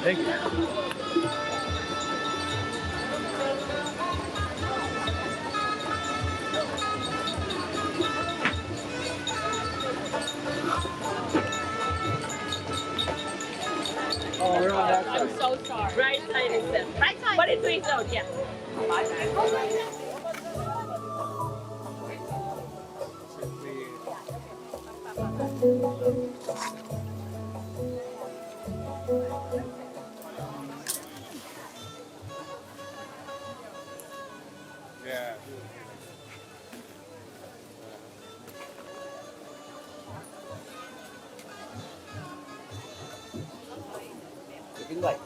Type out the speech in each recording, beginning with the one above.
Thank you. Oh, we're on that side. I'm so sorry. Right side is this. Right side. But it's three out, yeah. Yeah. ભાઈ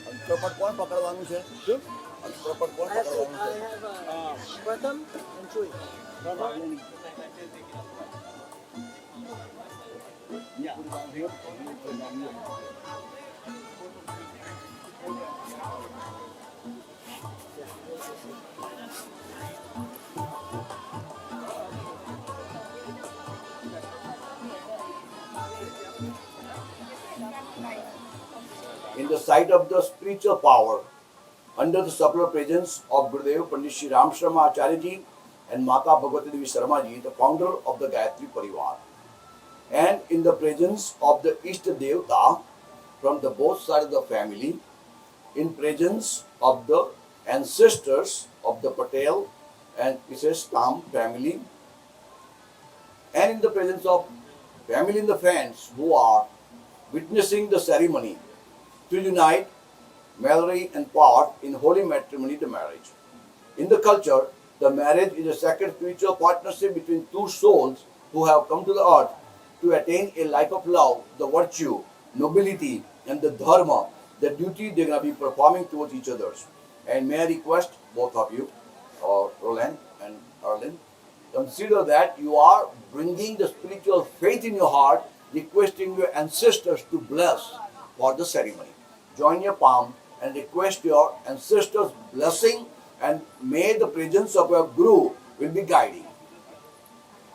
અંતરપટ કોણ પકડવાનું છે Good. અંતરપટ કોણ I have પકડવાનું છે Pratham and Chui. In the sight of the spiritual power, under the subtle presence of Gurudev Pandit Shri Ram Sharma Acharya Ji and Mata Bhagavati Devi Sharma Ji, the founder of the Gayatri Parivar, and in the presence of the Ishta Devta from the both sides of the family, in presence of the ancestors of the Patel and Mrs. Tam family, and in the presence of family and the friends who are witnessing the ceremony to unite Malery and Parth in holy matrimony, the marriage. In the culture, the marriage is a sacred spiritual partnership between two souls who have come to the earth to attain a life of love, the virtue, nobility, and the dharma, the duty they're going to be performing towards each other. And may I request both of you, Roland and Arlen, consider that you are bringing the spiritual faith in your heart, requesting your ancestors to bless for the ceremony. Join your palm and request your ancestors' blessing, and may the presence of your Guru will be guiding.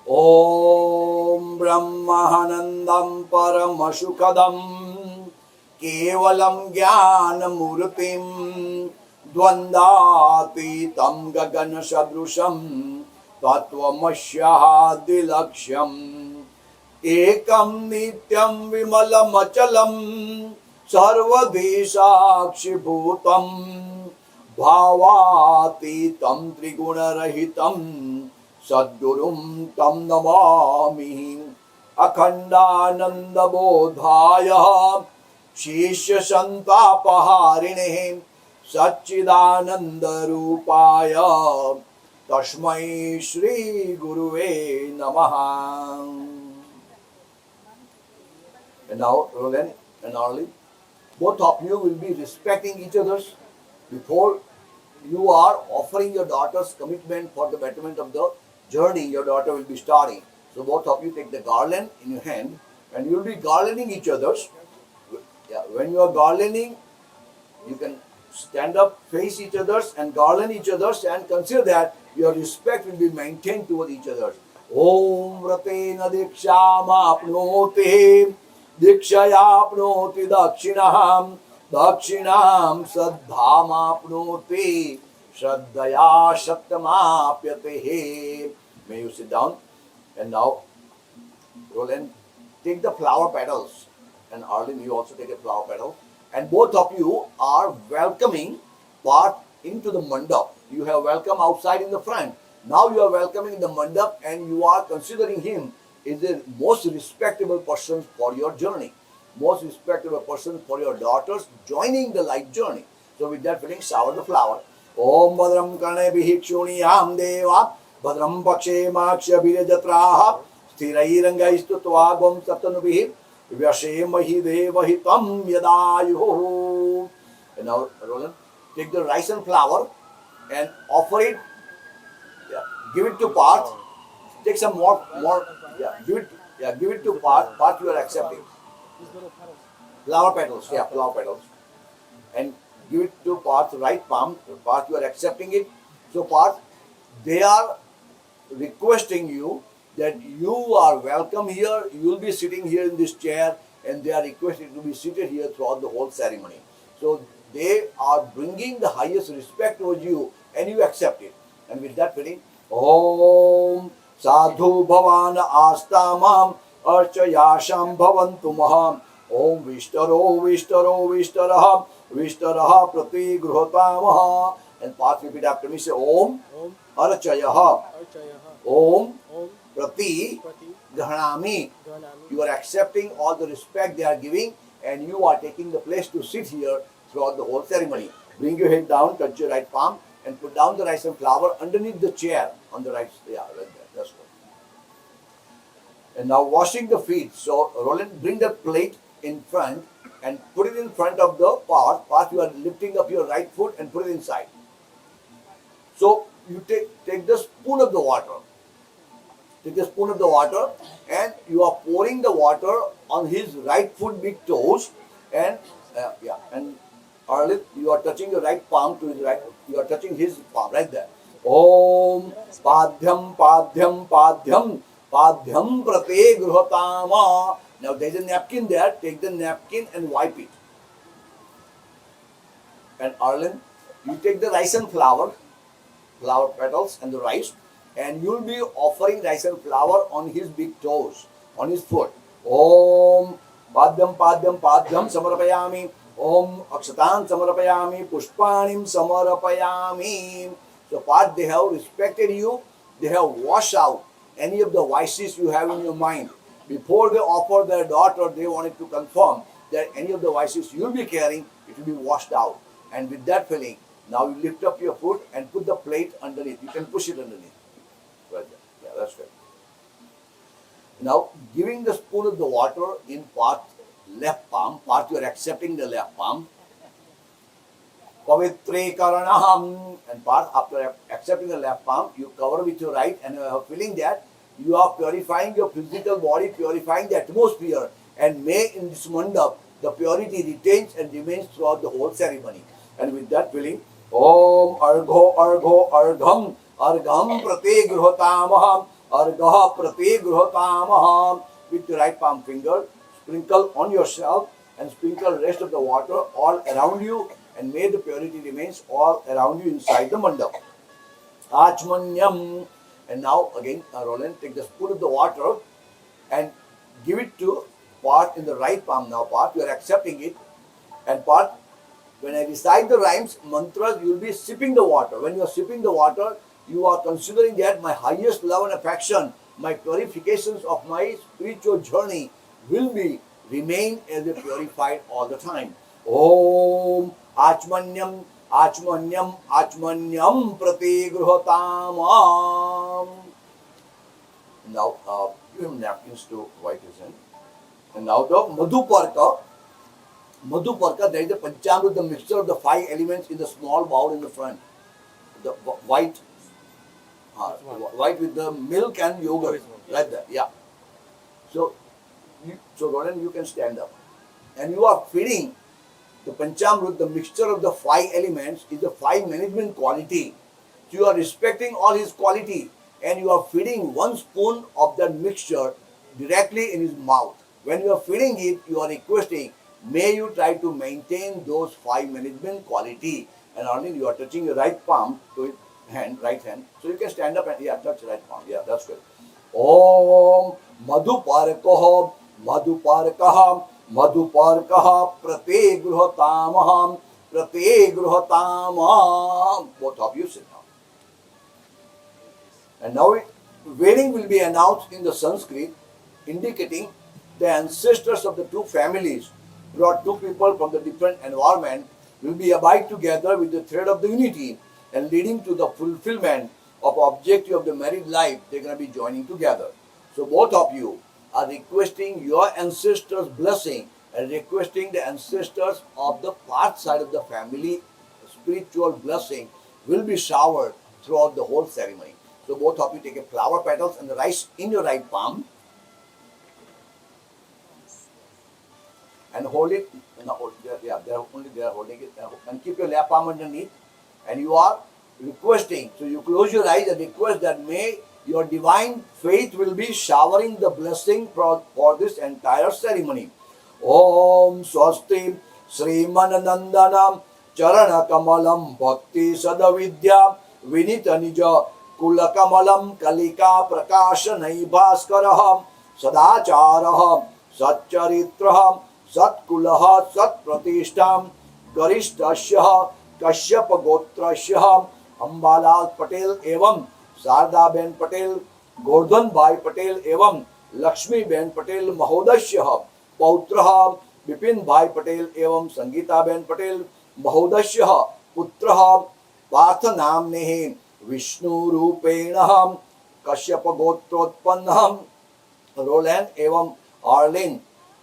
Om Brahmanandam Paramashukadam Kevalam Jnanamurtim Dvandatitam Gagana Sadrusham Tattvamashyadilaksham Ekam Nityam Vimalamachalam Sarvadesakshibhutam Bhavatitam Trigunarahitam Sadgurum Tam Namami Akhandananda Bodhaya Shishya Santapaharinehe Satchidananda Rupaya Tashmai Shri Guruve Namaha. And now Roland and Arlie, both of you will be respecting each other's before you are offering your daughter's commitment for the betterment of the journey your daughter will be starting. So both of you take the garland in your hand and you will be garlanding each other's. Yeah, when you are garlanding, you can stand up, face each other's and garland each other's, and consider that your respect will be maintained toward each other. Om Ratena Dikshama Apnote Dikshayapnoti Dakshinaham Dakshinam Saddhamapnoti Shraddhaya Shaktamapyatehe. May you sit down. And now, Roland, take the flower petals. And Arlen, you also take a flower petal. And both of you are welcoming Parth into the mandap. You have welcome outside in the front. Now you are welcoming the mandap and you are considering him is the most respectable person for your journey, most respectable person for your daughters joining the life journey. So with that feeling, shower the flower. Om Badram Karne Bhikshuniyam Deva Badram Pakshe Maksha Birajatraha Sthirairangaistutvā Gom Saptanubhi Vyashemahi Devahitam Yadayuhu. And now, Roland, take the rice and flour and offer it. Yeah, give it to Parth. Take some more. Give it to Parth. Parth, you are accepting. These little petals. Flower petals. Yeah, flower petals. And give it to Parth, right palm. Parth, you are accepting it. So Parth, they are requesting you that you are welcome here. You will be sitting here in this chair and they are requested to be seated here throughout the whole ceremony. So they are bringing the highest respect towards you, and you accept it. And with that feeling, Om Sadhu Bhavan Astamam Archayasham Bhavantu Maham Om Vishtaro Vishtaro Vishtaraha Vishtaraha Prati Gruhatamaha. And Parth, repeat after me. Say Om Om Archayaha Archayaha Om Om Prati Prati Ghanami. Ghanami. You are accepting all the respect they are giving, and you are taking the place to sit here throughout the whole ceremony. Bring your head down, touch your right palm, and put down the rice and flour underneath the chair on the right. Yeah, like that. That's good. And now washing the feet. So Roland, bring the plate in front and put it in front of the Parth. Parth, you are lifting up your right foot and put it inside. So you take the spoon of the water. Take the spoon of the water, and you are pouring the water on his right foot, big toes, and and Arlit, you are touching your right palm to his right. You are touching his palm right there. Om Padhyam Padhyam Padhyam Padhyam Prate Gruhatama. Now there is a napkin there. Take the napkin and wipe it. And Arlen, you take the rice and flour petals and the rice, and you'll be offering rice and flour on his big toes, on his foot. Om Padhyam Padhyam Padhyam Samarapayami. Om Akshatan Samarapayami. Pushpanim Samarapayami. So Parth, they have respected you. They have washed out any of the vices you have in your mind. Before they offer their daughter, they wanted to confirm that any of the vices you'll be carrying, it will be washed out. And with that feeling, now you lift up your foot and put the plate underneath. You can push it underneath. Right there. Yeah, that's good. Now, giving the spoon of the water in Parth's left palm. Parth, you are accepting the left palm. Pavitre Karanaham. And Parth, after accepting the left palm, you cover with your right, and you are feeling that you are purifying your physical body, purifying the atmosphere, and may in this mandap the purity retains and remains throughout the whole ceremony. And with that feeling, Om Argho Argho Argham Argham Prate Gruhatamaham Argha Prate Gruhatamaham. With the right palm finger, sprinkle on yourself and sprinkle rest of the water all around you, and may the purity remains all around you inside the mandap. Achmanyam. And now again, Roland, take the spoon of the water and give it to Parth in the right palm. Now Parth, you are accepting it. And Parth, when I recite the rhymes, mantras, you will be sipping the water. When you are sipping the water, you are considering that my highest love and affection, my purifications of my spiritual journey will be remain as a purified all the time. Om Achmanyam Achmanyam Achmanyam Prati Gruhatamam. Now give him napkins to wipe his hand. And now the Madhuparka, there is a Panchamrit, the mixture of the 5 elements in the small bowl in the front. The white with the milk and yogurt, like that, yeah. So Roland, you can stand up. And you are feeding the Panchamrit, the mixture of the 5 elements is the 5 management quality. So you are respecting all his quality, and you are feeding 1 spoon of that mixture directly in his mouth. When you are feeding it, you are requesting, may you try to maintain those 5 management quality. And only you are touching your right palm to his hand, right hand. So you can stand up and touch right palm. Yeah, that's good. Om Madhuparakaha Madhuparakaha Madhuparkaha Prate Gruhatamaham Prate Gruhatamaham. Both of you sit down. And now wedding will be announced in the Sanskrit, indicating the ancestors of the 2 families brought 2 people from the different environment will be abide together with the thread of the unity, and leading to the fulfillment of objective of the married life. They're going to be joining together. So both of you are requesting your ancestors' blessing and requesting the ancestors of the Parth side of the family spiritual blessing will be showered throughout the whole ceremony. So both of you take a flower petals and the rice in your right palm and hold it. They are holding it, and keep your left palm underneath. And you are requesting. So you close your eyes and request that may your divine faith will be showering the blessing for this entire ceremony. Om Swasti Srimanandanam Charana Kamalam Bhakti Sadavidya Vinita Nija Kulakamalam Kalika Prakashanai Bhaskaraham Sadacharaham Satcharitraham Satkulah Satpratishtam Garishtasya Kashyap Gotrasya Ambalal Patel Evam Sarda Ben Patel Gordhan Bhai Patel Evam Lakshmi Ben Patel Mahodasya Pautraha Bipin Bhai Patel Evam Sangeeta Ben Patel Mahodasya Putraha Parth Namnehi Vishnu Rupenaham Kashyap Gotrotpannaham Roland Evam Arlin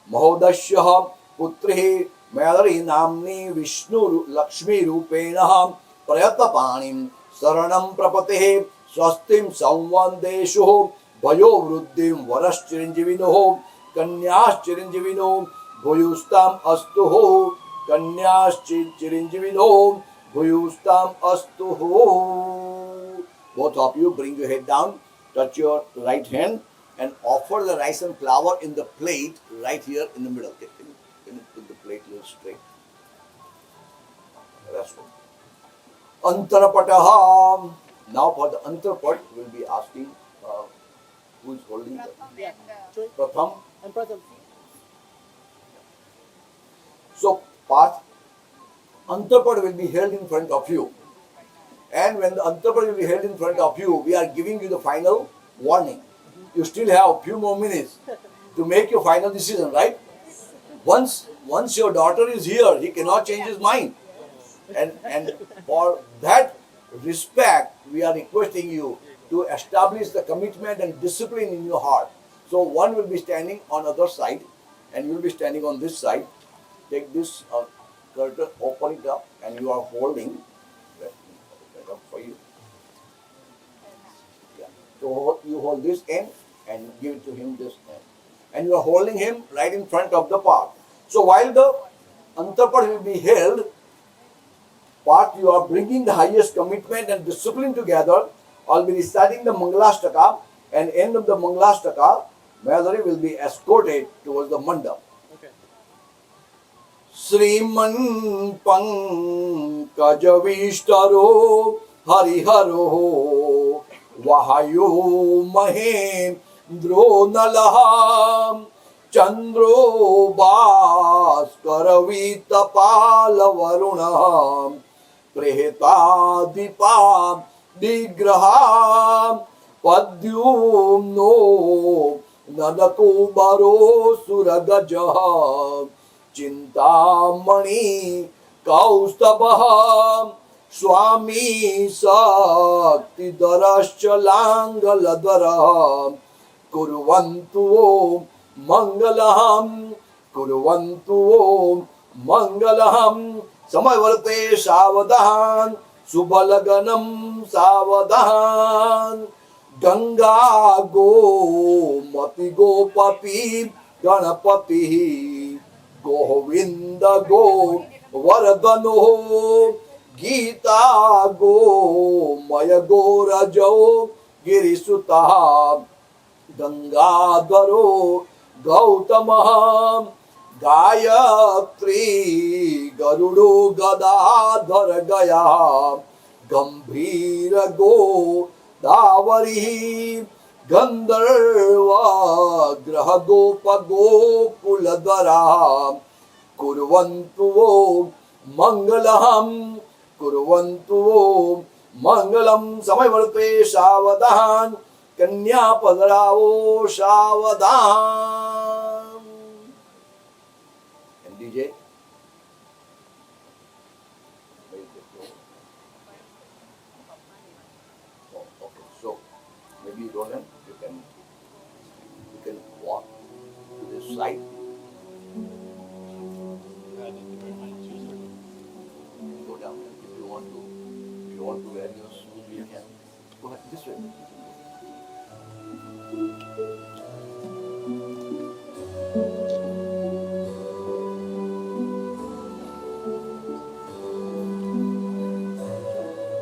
Mahodasya Putri Malery Namni Vishnu Lakshmi Rupenaham Prayatapanim Saranam Prapatehe Swastim Samvandeshu Bhayo Vruddhim Varas Chiranjivino Kanyas Chiranjivino Bhuyustam Astuho Kanyas Chiranjivino Bhuyustam Astuho. Both of you bring your head down, touch your right hand and offer the rice and flour in the plate right here in the middle. Can you put the plate a little straight? That's good. Antarapataha. Now for the Antarapat, we'll be asking who is holding the Joy. Pratham. And Pratham. So, Parth, Antarapat will be held in front of you. And when the Antarapat will be held in front of you, we are giving you the final warning. You still have a few more minutes to make your final decision, right? Once your daughter is here, he cannot change his mind. And for that respect, we are requesting you to establish the commitment and discipline in your heart. So one will be standing on other side and you will be standing on this side. Take this curtain, open it up and you are holding. Let up for you. Yeah. So you hold this end and give it to him this end. And you are holding him right in front of the Parth. So while the Antarapat will be held, Parth, you are bringing the highest commitment and discipline together. I'll be reciting the Mangalastaka, and end of the Mangalastaka, Malery will be escorted towards the mandap. Okay. Sriman Pankajavistaro Hariharo Vahayo Mahendro Nalaham Chandro Bhaskaravita Palavarunam Preheta Dipa Digraham Padyumno Nadakubaro Suragajaham Chintamani Kaustabaham Swami Sakti Daraschalangaladvaraham Kurvantu Mangalaham Kurvantu Mangalaham Samayvarte Savadhan Subhalaganam Savadhan Ganga Go Mati Gopati Ganapati Govinda Go Varadano Gita Go Maya Go Rajo Girisuta Gangadharo Gautama Gayatri Garudo Gadadhar Gaya Gambhira Go Davari Gandharva Graha Gopa Gokuladhara Kurvantu Mangalaham Kurvantu Mangalam Samayvarte Savadhan Kanya Padarao Savadhan. And DJ? Oh, okay. So maybe Roland, you can walk to this side. Go down if you want to. If you want to wear your shoes, you can. Go ahead this way.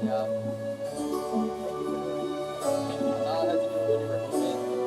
Yeah. I'll have to do it when you're home.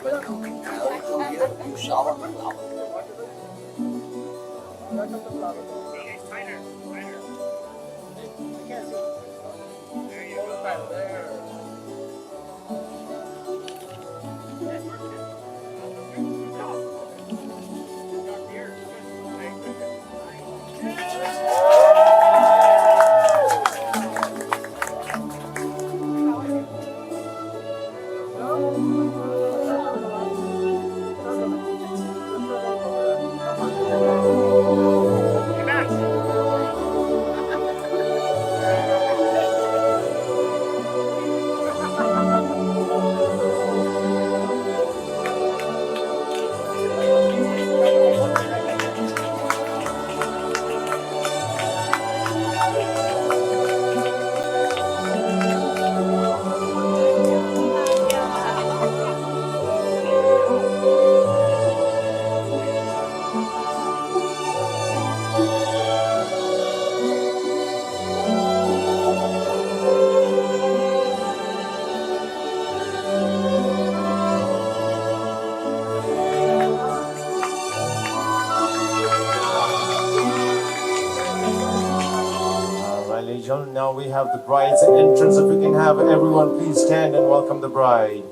So here you shower the flower. Right, ladies and gentlemen, now we have the bride's entrance. If we can have everyone please stand and welcome the bride.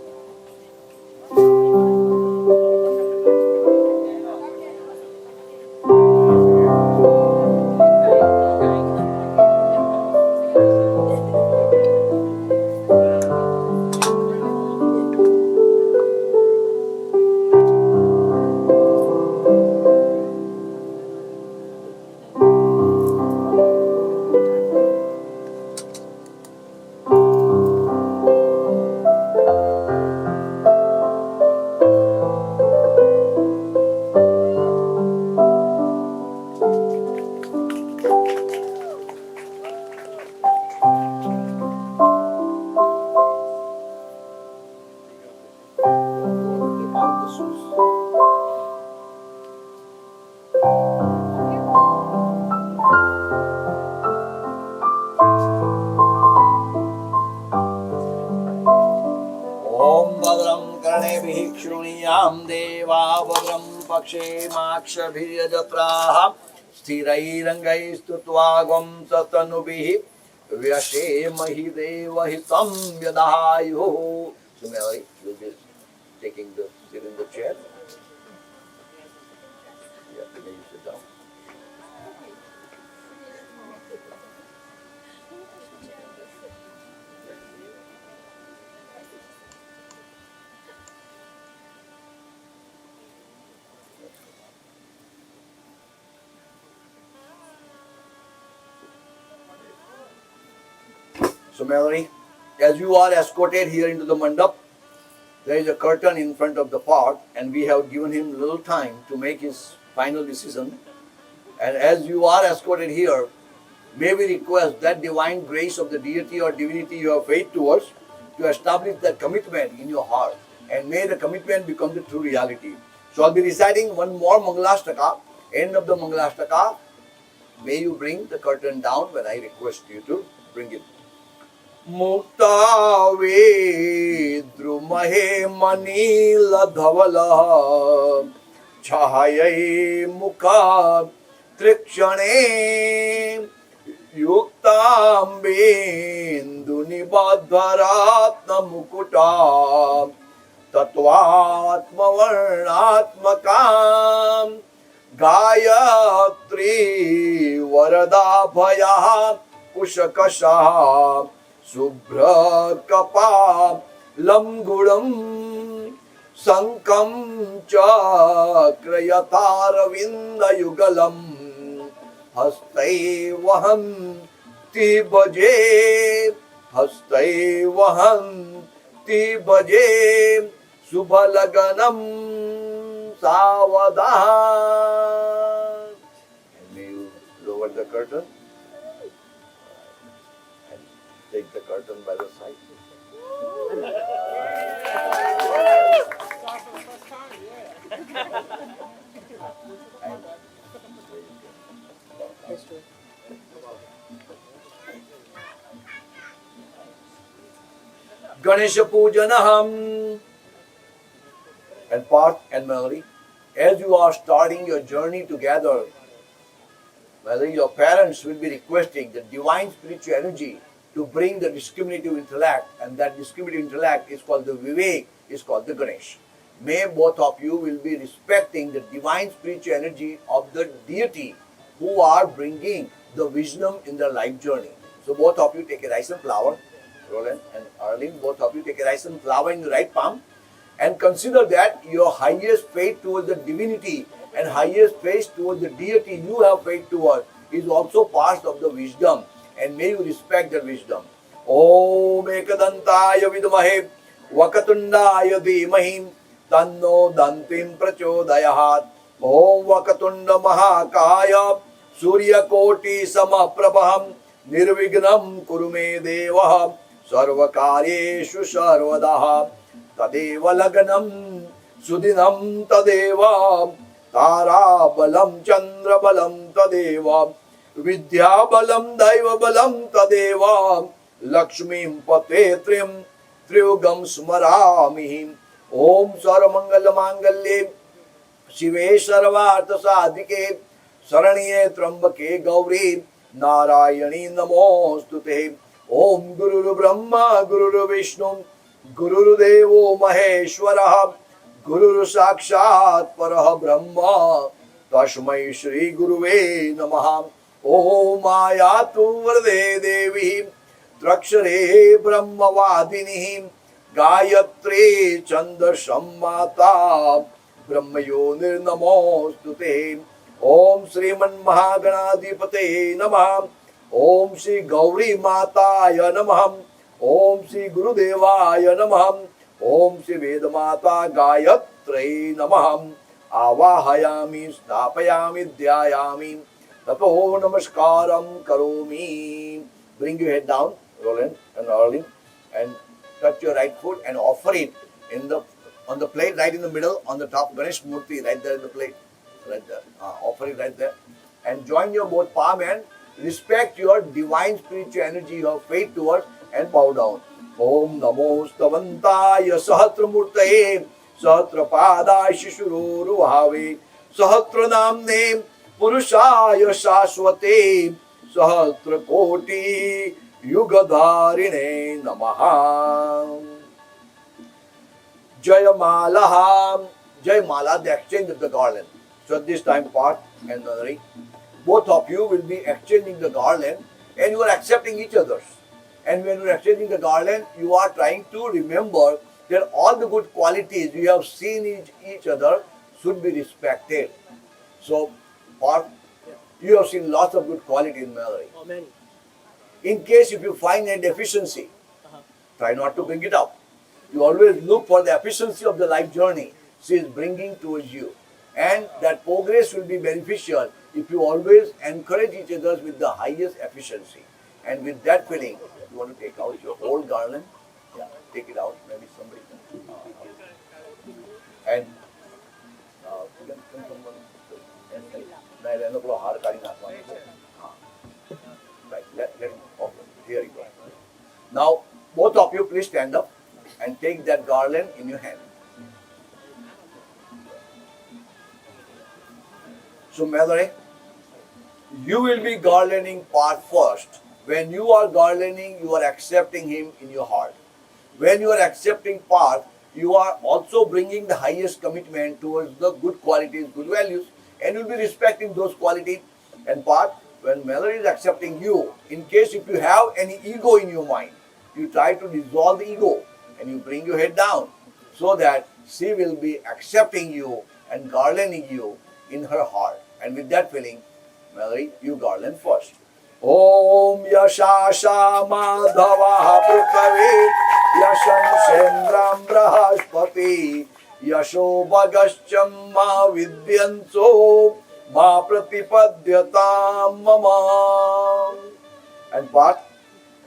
Om Badram Karneभिः Shruniyam Deva Badram Pakshemakshabhiryajatraha Sthirairangai Stutva Tatanubih Vyashemahi Devahitam Yadayu. So Malery will be taking the sit in the chair. Yeah, then you sit down. So Malery, as you are escorted here into the mandap, there is a curtain in front of the Parth, and we have given him little time to make his final decision. And as you are escorted here, may we request that divine grace of the deity or divinity you have faith towards to establish that commitment in your heart, and may the commitment become the true reality. So I'll be reciting one more Mangalashtaka. End of the Mangalashtaka, may you bring the curtain down when I request you to bring it. Mukta Vedrumahe Manila Dhavala Chahayai Mukha Trikshane Yuktam Binduni Badharatna Mukuta Tatvatma Varnatmakam Gayatri Varada Bhaya Kushakasha Subhra Kapa Lamgulam Sankam Chakrayataravinda Yugalam Hastai Vaham Tibaje Hastai Vaham Tibaje Subhalaganam Savadan. And may you lower the curtain. Take the curtain by the side. Ganesha Pujanaham And Parth and Malery, as you are starting your journey together, Malery, your parents will be requesting the divine spiritual energy to bring the discriminative intellect, and that discriminative intellect is called the Vivek, is called the Ganesh. May both of you will be respecting the divine spiritual energy of the deity who are bringing the wisdom in their life journey. So both of you take a rice and flower, Roland and Arlene, both of you take a rice and flower in the right palm, and consider that your highest faith towards the divinity and highest faith towards the deity you have faith towards is also part of the wisdom, and may you respect that wisdom. Om Ekadantaya Vidmahe Vakatundaya Dhimahim Tanno Dantim Prachodayat. Om Vakatunda Mahakaya Surya Koti Samaprabham Nirvignam Kurume Devah Sarvakaryeshu Sarvadaha Tadeva Laganam Sudinam Tadeva Tara Balam Chandra Balam Tadeva Vidya Balam Daiva Balam Tadeva Lakshmim Patetrim Triyugam Smaramihim. Om Saramangala Mangalye Shive Sarvartha Sadhike Saraniye Trambake Gauri Narayani Namostute. Om Guru Brahma Guru Vishnu Guru Devo Maheshwara Guru Sakshat Paraha Brahma Tashmai Shri Guruve Namaha. Om Ayatu Varde Devi Trakshare Brahmavadinihim Gayatri Chandra Shammata Brahmayonir Namostute. Om Sriman Mahaganadipate Namaha. Om Shri Gauri Mataya Namaha. Om Shri Gurudevaya Namaha. Om Shri Vedamata Gayatri Namaha. Avahayami Stapayami Dhyayami Tapo Namaskaram Karomi. Bring your head down, Roland and Arlene, and touch your right foot and offer it on the plate right in the middle, on the top, Ganesh Murti right there in the plate, right there. Offer it right there, and join your both palm and respect your divine spiritual energy you have faith towards, and bow down. Om Namo Stavantaya Sahasramurtaye Sahastrapadaya Shishururu Bhave Sahasra Namne Purushaya Shashwate Sahasra Koti Yugadharine Namaha. Jayamala, Jayamala, the exchange of the garland. So at this time, Parth and Malery, both of you will be exchanging the garland, and you are accepting each other's. And when you are exchanging the garland, you are trying to remember that all the good qualities you have seen in each other should be respected. So, Parth, you have seen lots of good qualities in Malery. Oh, many. In case if you find a deficiency, try not to bring it up. You always look for the efficiency of the life journey she is bringing towards you. And that progress will be beneficial if you always encourage each other with the highest efficiency. And with that feeling, you want to take out your whole garland. Yeah, take it out. Maybe somebody can. And right, let him open. Here you go. Now, both of you please stand up and take that garland in your hand. So, Malery, you will be garlanding Parth first. When you are garlanding, you are accepting him in your heart. When you are accepting Parth, you are also bringing the highest commitment towards the good qualities, good values, and you will be respecting those qualities. And Parth, when Malery is accepting you, in case if you have any ego in your mind, you try to dissolve the ego and you bring your head down so that she will be accepting you and garlanding you in her heart. And with that feeling, Malery, you garland first. Om Yashasha Madhava Prithave Yasham Shendram Brahaspati Yasho Bhagascham Ma Vidyanso Ma Pratipadyatam Mama. And Parth,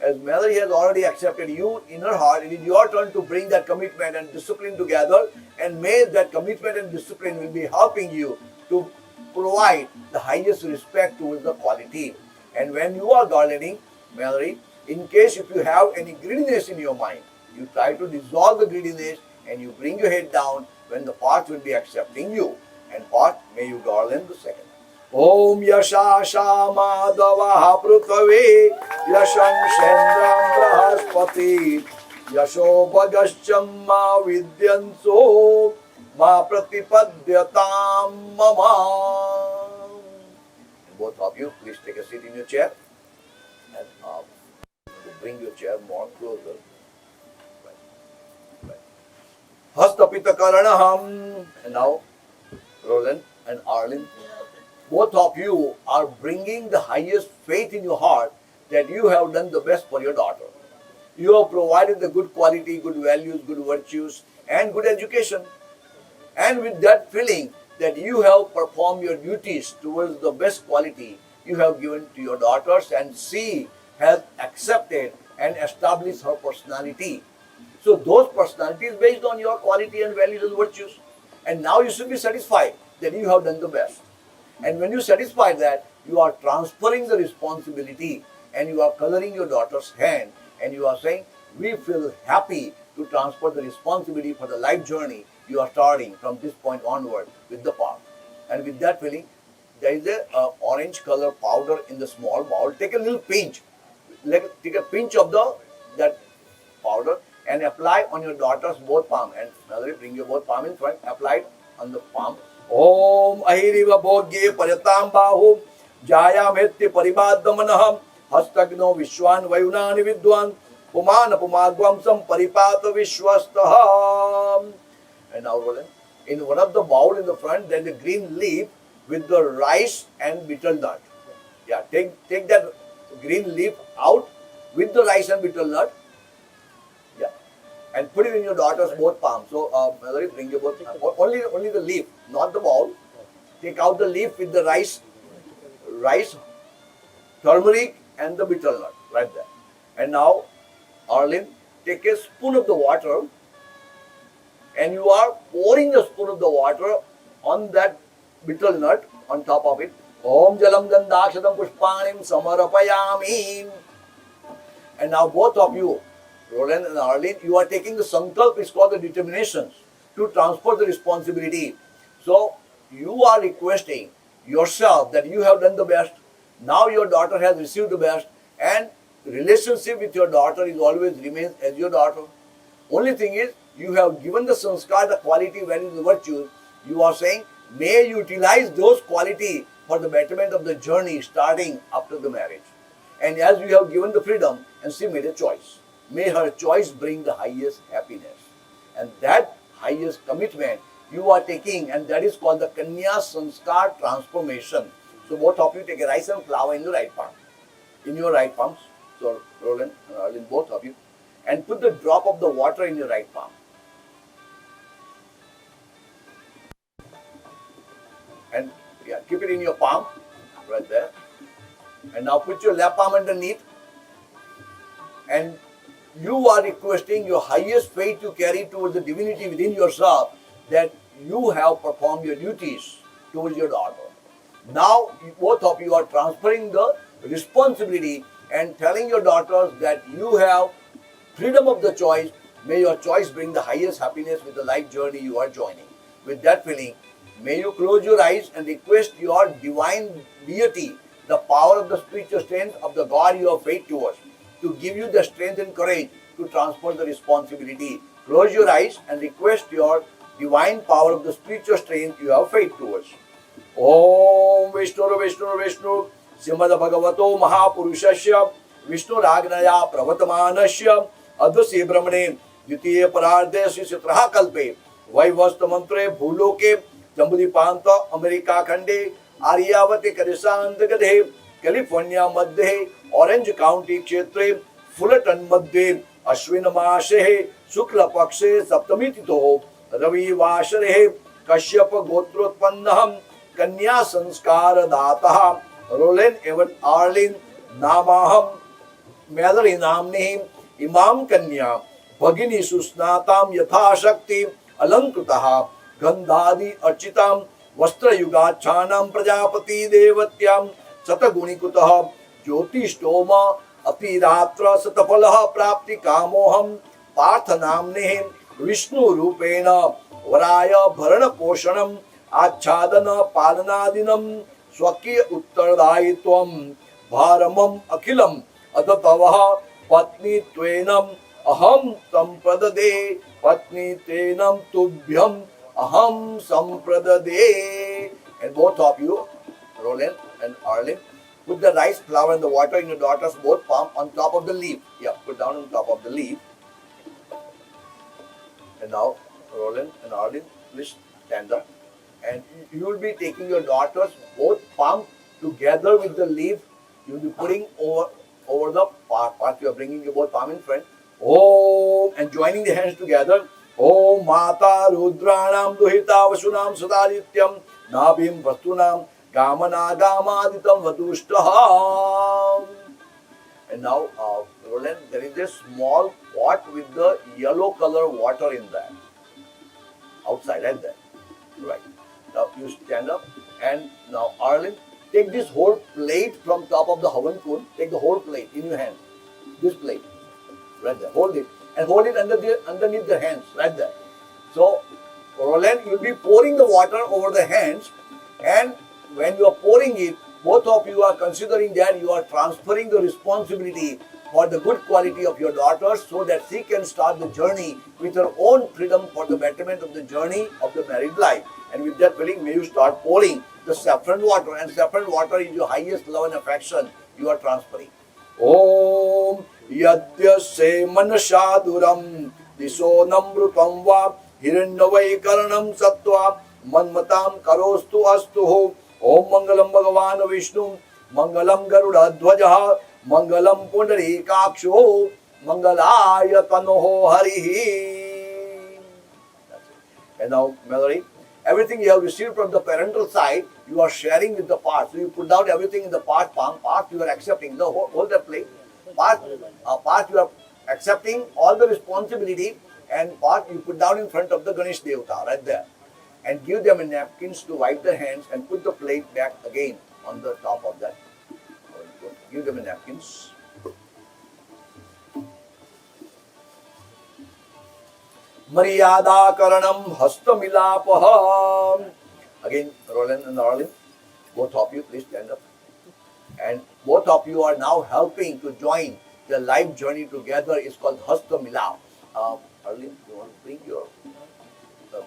as Malery has already accepted you in her heart, it is your turn to bring that commitment and discipline together, and may that commitment and discipline will be helping you to provide the highest respect towards the quality. And when you are garlanding, Malery, in case if you have any greediness in your mind, you try to dissolve the greediness and you bring your head down when the Parth will be accepting you. And Parth, may you garland the second. Om Yashasha Madhava Prutave Yasham Shendram Brahaspati Yasho Bhagascham Ma Vidyanso Ma Pratipadyatam Mama. Both of you, please take a seat in your chair and bring your chair more closer. Hastapita Karanaham. And now, Roland and Arlen, both of you are bringing the highest faith in your heart that you have done the best for your daughter. You have provided the good quality, good values, good virtues, and good education. And with that feeling that you have performed your duties towards the best quality you have given to your daughters, and she has accepted and established her personality. So those personalities based on your quality and values and virtues. And now you should be satisfied that you have done the best. And when you satisfy that, you are transferring the responsibility and you are coloring your daughter's hand and you are saying, we feel happy to transfer the responsibility for the life journey you are starting from this point onward with the Parth. And with that feeling, there is a orange color powder in the small bowl. Take a little pinch, take a pinch of that powder and apply on your daughter's both palm. And Malery, bring your both palm in front, apply it on the palm. Om Ahiriva Bhogye Paryatam Bahu Jaya Meti Paribadamanaham Hastagno Vishwan Vayunani Vidwan Pumana Pumadvamsam Paripata Vishwastaham. And now, Roland, in one of the bowl in the front, there is a green leaf with the rice and betel nut. Yeah, take that green leaf out with the rice and betel nut. Yeah, and put it in your daughter's both palms. So, Malery, bring your both only the leaf, not the bowl. Take out the leaf with the rice, turmeric, and the betel nut right there. And now, Arlen, take a spoon of the water. And you are pouring a spoon of the water on that betel nut on top of it. Om Jalam Gandhakshadam Pushpanim Samarapayami. And now both of you, Roland and Arlen, you are taking the sankalp, it's called the determinations, to transfer the responsibility. So you are requesting yourself that you have done the best. Now your daughter has received the best, and relationship with your daughter is always remains as your daughter. Only thing is, you have given the sanskar, the quality, values, the virtues. You are saying, may you utilize those quality for the betterment of the journey starting after the marriage. And as you have given the freedom, and she made a choice, may her choice bring the highest happiness. And that highest commitment you are taking, and that is called the Kanya Sanskar transformation. So both of you take a rice and flour in the right palm. In your right palms. So Roland and Arlen, both of you. And put the drop of the water in your right palm. And yeah, keep it in your palm, right there. And now put your left palm underneath. And you are requesting your highest faith to carry towards the divinity within yourself, that you have performed your duties towards your daughter. Now, both of you are transferring the responsibility and telling your daughters that you have freedom of the choice. May your choice bring the highest happiness with the life journey you are joining. With that feeling, may you close your eyes and request your divine deity, the power of the spiritual strength of the God you have faith towards, to give you the strength and courage to transfer the responsibility. Close your eyes and request your divine power of the spiritual strength you have faith towards. Om Vishnu Vishnu Vishnu Srimad Bhagavato Mahapurushasya Vishnu Ragnaya Pravatamanasya Advasi Brahmane Dvitiye Parardhe Sitraha Kalpe Vaivasta Mantre Bhuloke Jambudipanta America Khande Aryavati Karisand Gadhe California Madhe Orange County Kshetre Fullerton Madhe Ashwin Mashe Shukla Pakshe Saptamitito Ravi Vashare Kashyap Gotrotpannaham Kanya Sanskar Dataha Roland Evan Arlen Namaham Malery Namnehim Imam Kanya Bhagini Susnatam Yatha Shakti Alankrutaha Gandhadi Architam Vastra Yugachanam Prajapati Devatyam Satagunikutaha Jyotistoma Apiratra Satapalaha Prapti Kamoham Partha Namnehim Vishnu Rupena वराय भरण पोषणम आच्छादन पालनादिनम स्वकीय उत्तरदायित्वम भारमम अखिलम अततवः पत्नी त्वेनम अहम संप्रददे पत्नी तेनम तुभ्यम aham sampradade. And both of you, Roland and Arlen, put the rice flour and the water in your daughter's both palm on top of the leaf. Yeah, put down on top of the leaf. And now, Roland and Arlen, please stand up. And you will be taking your daughter's both palm together with the leaf. You will be putting over the part. You are bringing your both palm in front. Oh, and joining the hands together. Om Mata Rudranam Duhita Vasunam Sadadityam Nabhim Vastunam Gamana Gamaditam Vatushtaha. And now, Roland, there is a small pot with the yellow color water in that. Outside, like that. Right. Now you stand up and now Arlen, take this whole plate from top of the Havan Kund. Take the whole plate in your hand. This plate. Right there. Hold it. And hold it underneath the hands, right there. So, Roland, you'll be pouring the water over the hands, and when you are pouring it, both of you are considering that you are transferring the responsibility for the good quality of your daughter so that she can start the journey with her own freedom for the betterment of the journey of the married life. And with that feeling, may you start pouring the saffron water, and saffron water is your highest love and affection you are transferring. Om Yadyase Manashaduram Diso Namrutam Va Hiranyavaikaranam Sattva Manmatam Karostu Astuho Om Mangalam Bhagavan Vishnu Mangalam Garuda Dhwajaha Mangalam Pundari Kaksho Mangalaya Tanoho Harihi. And now, Malery, everything you have received from the parental side, you are sharing with the Parth. So you put down everything in the Parth palm. Parth, you are accepting. No, hold that plate. Parth, you are accepting all the responsibility, and Parth you put down in front of the Ganesh Devata, right there. And give them a napkins to wipe their hands and put the plate back again on the top of that. Give them a napkins. Maryada Karanam Hastamilapaham. Again, Roland and Arlen, both of you, please stand up. And both of you are now helping to join the life journey together. It's called Hastamilap. Arlen, you want to bring your,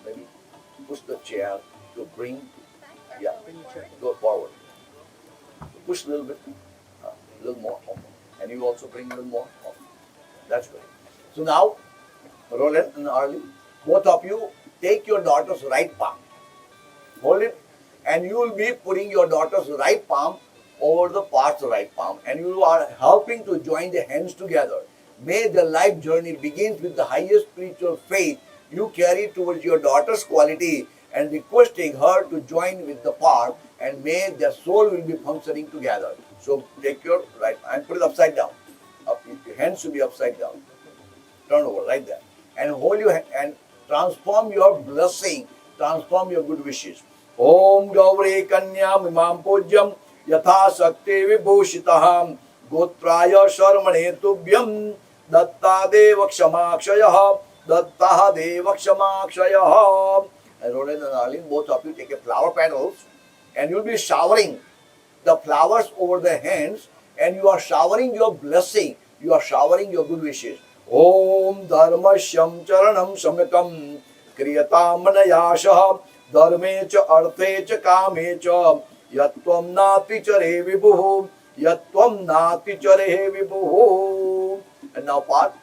maybe push the chair to bring, yeah, go forward. Push a little bit, a little more. And you also bring a little more. That's good. So now, Roland and Arlen, both of you take your daughter's right palm. Hold it, and you will be putting your daughter's right palm over the Parth's right palm, and you are helping to join the hands together. May the life journey begins with the highest spiritual faith you carry towards your daughter's quality and requesting her to join with the Parth, and may their soul will be functioning together. So take your right and put it upside down. Your hands should be upside down. Turn over like that. And hold your hand and transform your blessing, transform your good wishes. Om Gauri Kanya Mimam Pujyam Yatha Sakti Vibhushitaham Gotraya Sharmane Tubhyam Datta Deva Kshamakshayah Datta Deva Kshamakshayah. And Roland and Arlen, both of you take a flower petals and you will be showering the flowers over the hands, and you are showering your blessing, you are showering your good wishes. Om Dharmashyam Charanam Samyakam Kriyatam Manayashah Dharme cha Arthe cha Kame cha Yatvam Nati Chare Vibhuhu Yatvam Nati Chare Vibhuhu. And now, Parth,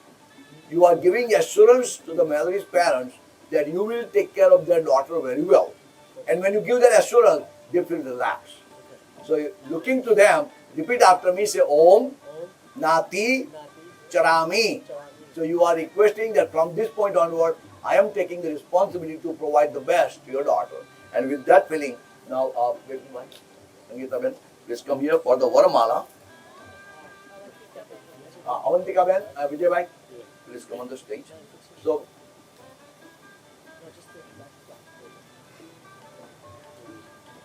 you are giving assurance to the Malery's parents that you will take care of their daughter very well. And when you give that assurance, they feel relaxed. So, looking to them, repeat after me, say Om Nati Charami. So you are requesting that from this point onward, I am taking the responsibility to provide the best to your daughter. And with that feeling, now, Sangeeta Ben, please come here for the Varamala. Avantika Ben, Vijay Bhai, please come on the stage. So,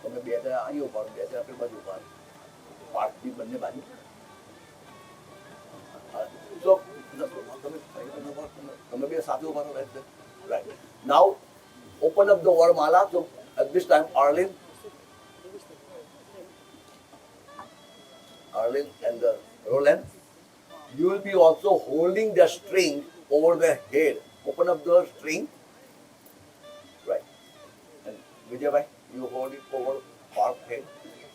તમે બે હજાર અહીં ઉભા બે હજાર આપણી બાજુ ઉભા પાર્ટ બી બંને બાજુ. તમે બે સાથે ઉભા રહો. Right. Now, open up the Varmala. So at this time, Arlene and Roland, you will be also holding the string over the head. Open up the string. Right. And Vijay bhai, you hold it over Parth's head.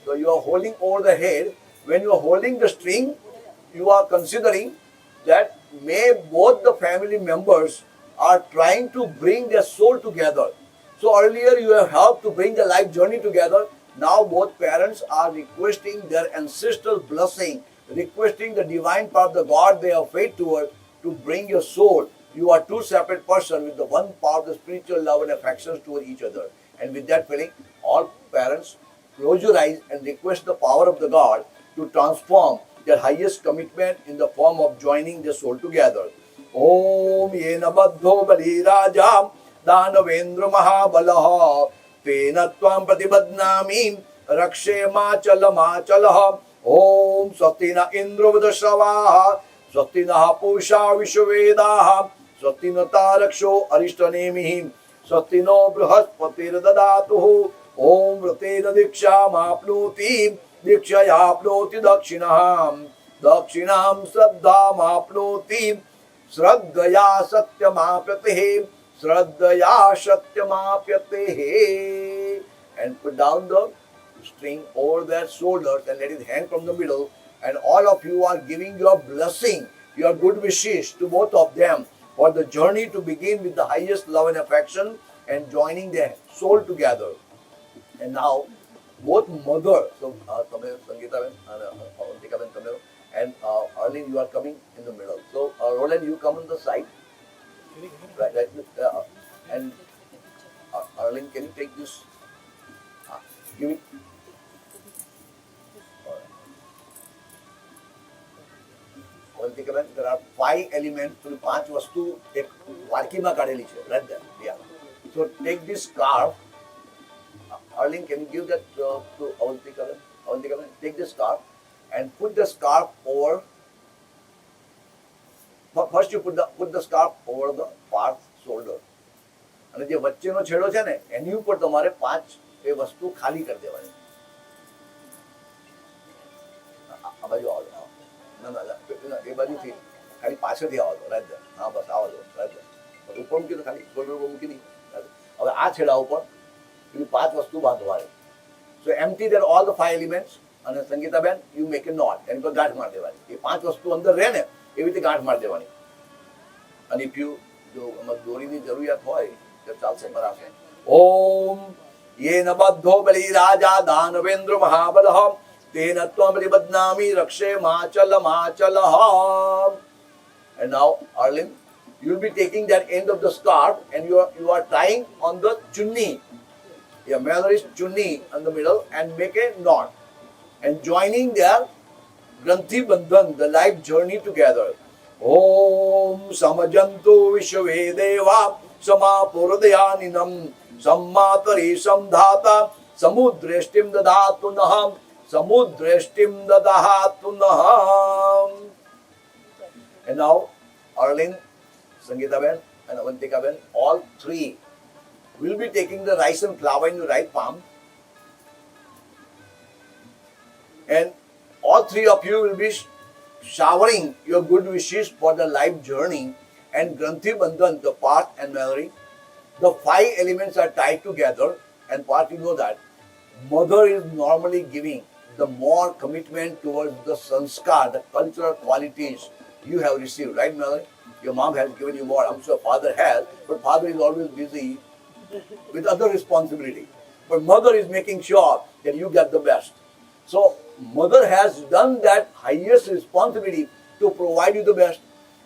So you are holding over the head. When you are holding the string, you are considering that may both the family members are trying to bring their soul together. So earlier you have helped to bring the life journey together. Now both parents are requesting their ancestral blessing, requesting the divine power of the God they have faith toward to bring your soul. You are two separate persons with the one power of the spiritual love and affections toward each other. And with that feeling, all parents close your eyes and request the power of the God to transform their highest commitment in the form of joining their soul together. Om yena baddho bali raja danavendra mahabalaha tena tvam pratibadnami rakshe machala Om swatina indra vadashravaha swatina pusha vishvedaha swatina taraksho arishtanemihi swatino brihaspatir dadatuhu Om vratena diksha mapnuti दीक्षयाप्नोति दक्षिणां दक्षिणां श्रद्धामाप्नोति श्रद्धया सत्यमाप्यते श्रद्धया सत्यमाप्यते and put down the string over their shoulders and let it hang from the middle, and all of you are giving your blessing, your good wishes to both of them for the journey to begin with the highest love and affection and joining their soul together. And now both mother, so Sangeeta and Arlene, you are coming in the middle. So Roland, you come on the side, right, and Arlene, can you take this? Give it. There are 5 elements. So 5 vastu ek varki ma kadeli chhe, right there. Yeah. So take this scarf. Arlene, can you give that to Avantika? Avantika, take the scarf and put the scarf over. First, you put the scarf over the Parth's shoulder. અને જે વચ્ચેનો છેડો છે ને એની ઉપર તમારે 5 એ વસ્તુ ખાલી કરી દેવાની. આ બાજુ આવો. ના એ બાજુથી ખાલી પાછળથી આવો તો રાઈટ. હા બસ આવો તો રાઈટ. ઉપર મૂકી તો ખાલી ગોળ મૂકી દી. હવે આ છેડા ઉપર 5 વસ્તુ બાંધવાની. So empty there all the 5 elements અને Sangitaben you make a knot એની પર ગાંઠ મારી દેવાની. એ 5 વસ્તુ અંદર રહે ને એવી રીતે ગાંઠ મારી દેવાની. અને if you જો દોરીની જરૂરિયાત હોય તો ચાલશે બરાબર. ઓમ येन बद्धो बलि राजा दानवेंद्र महाबलः तेन त्वं बलिबध्नामि रक्षे माचलः. And now Arlene, you will be taking that end of the scarf and you are tying on the chunni. Yeah, Malery's chunni in the middle and make a knot and joining their Granthi Bandhan, the life journey together. Om Samajantu Vishvedeva Samapurdayaninam Sammatari Samdhata Samudreshtim Dadatunaham Samudreshtim Dadatunaham. And now Arlene, Sangeeta-ben and Avantika-ben, all 3 will be taking the rice and flour in your right palm, and all 3 of you will be showering your good wishes for the life journey and Granthi Bandhan, the Parth and Malery. The 5 elements are tied together, and Parth, you know that mother is normally giving the more commitment towards the sanskar, the cultural qualities you have received, right, Malery? Your mom has given you more. I'm sure father has, but father is always busy with other responsibility. But mother is making sure that you get the best. So mother has done that highest responsibility to provide you the best.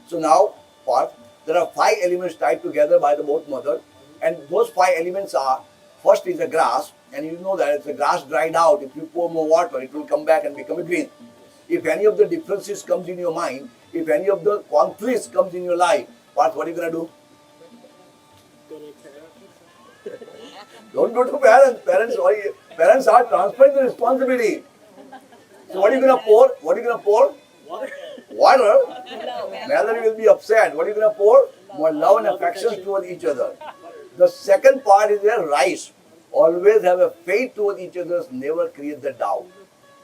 So now, Parth, there are 5 elements tied together by the both mother, and those 5 elements are, first is the grass, and you know that if the grass dried out, if you pour more water, it will come back and become a green. If any of the differences comes in your mind, if any of the conflicts comes in your life, Parth, what are you going to do? Don't go to parents. Parents are transferring the responsibility. So what are you going to pour? What are you going to pour? Water. Malery will be upset. What are you going to pour? More love and affection towards each other. The second part is a rice. Always have a faith toward each other, never create the doubt.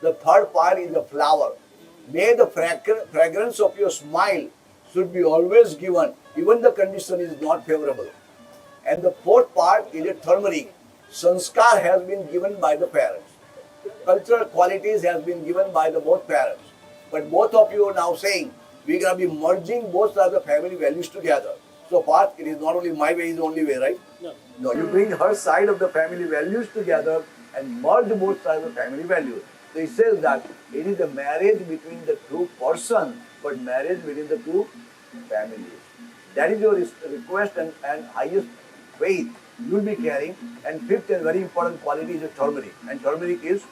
The third part is the flower. May the fragrance of your smile should be always given, even the condition is not favorable. And the fourth part is a turmeric. Sanskar has been given by the parents. Cultural qualities has been given by the both parents. But both of you are now saying we're going to be merging both of the family values together. So Parth, it is not only my way, is the only way, right? No. No, you bring her side of the family values together and merge both sides of the family values. So he says that it is a marriage between the two persons, but marriage between the two families. That is your request and highest faith you will be carrying. And fifth and very important quality is a turmeric. And turmeric is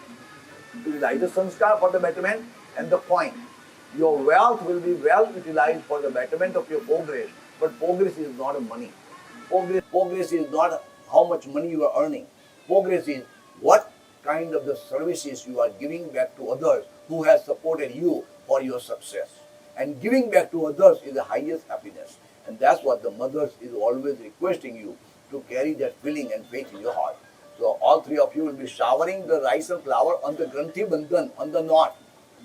utilize the sanskar for the betterment and the coin. Your wealth will be well utilized for the betterment of your progress. But progress is not a money. Progress is not how much money you are earning. Progress is what kind of the services you are giving back to others who has supported you for your success. And giving back to others is the highest happiness. And that's what the mothers is always requesting you to carry that feeling and faith in your heart. So all three of you will be showering the rice and flour on the Granthi Bandhan, on the knot.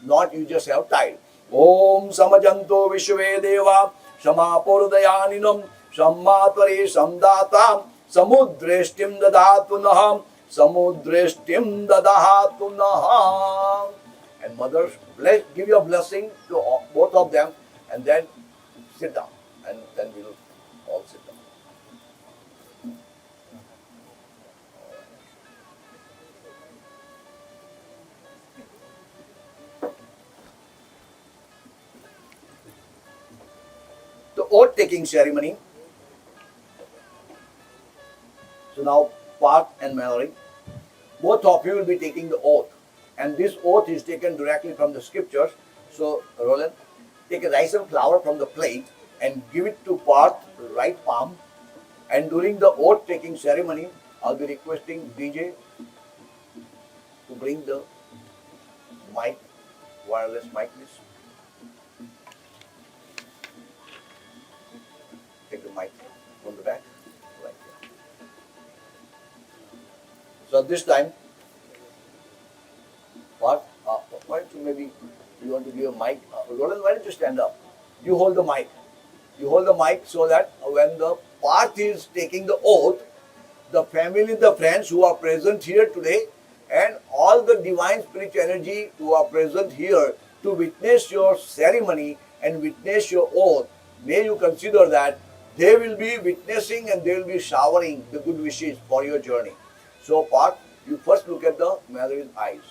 Knot you just have tied. Om Samajanto Vishve Deva Samapurdayaninam Sammatvari Samdatam Samudreshtim Dadatunaham Samudreshtim Dadatunaham. And mothers, give your blessing to both of them and then sit down. And then we will all sit down. The oath taking ceremony. So now Parth and Malery, both of you will be taking the oath. And this oath is taken directly from the scriptures. So Roland, take a rice and flour from the plate and give it to Parth, right palm. And during the oath taking ceremony, I'll be requesting DJ to bring the mic, wireless mic, please. Take the mic from the back, right here. So this time, Parth, why don't you maybe, you want to give a mic? Roland, why don't you stand up? You hold the mic. You hold the mic so that when the Parth is taking the oath, the family, the friends who are present here today, and all the divine spiritual energy who are present here to witness your ceremony and witness your oath, may you consider that they will be witnessing and they will be showering the good wishes for your journey. So Parth, you first look at the Malery's eyes.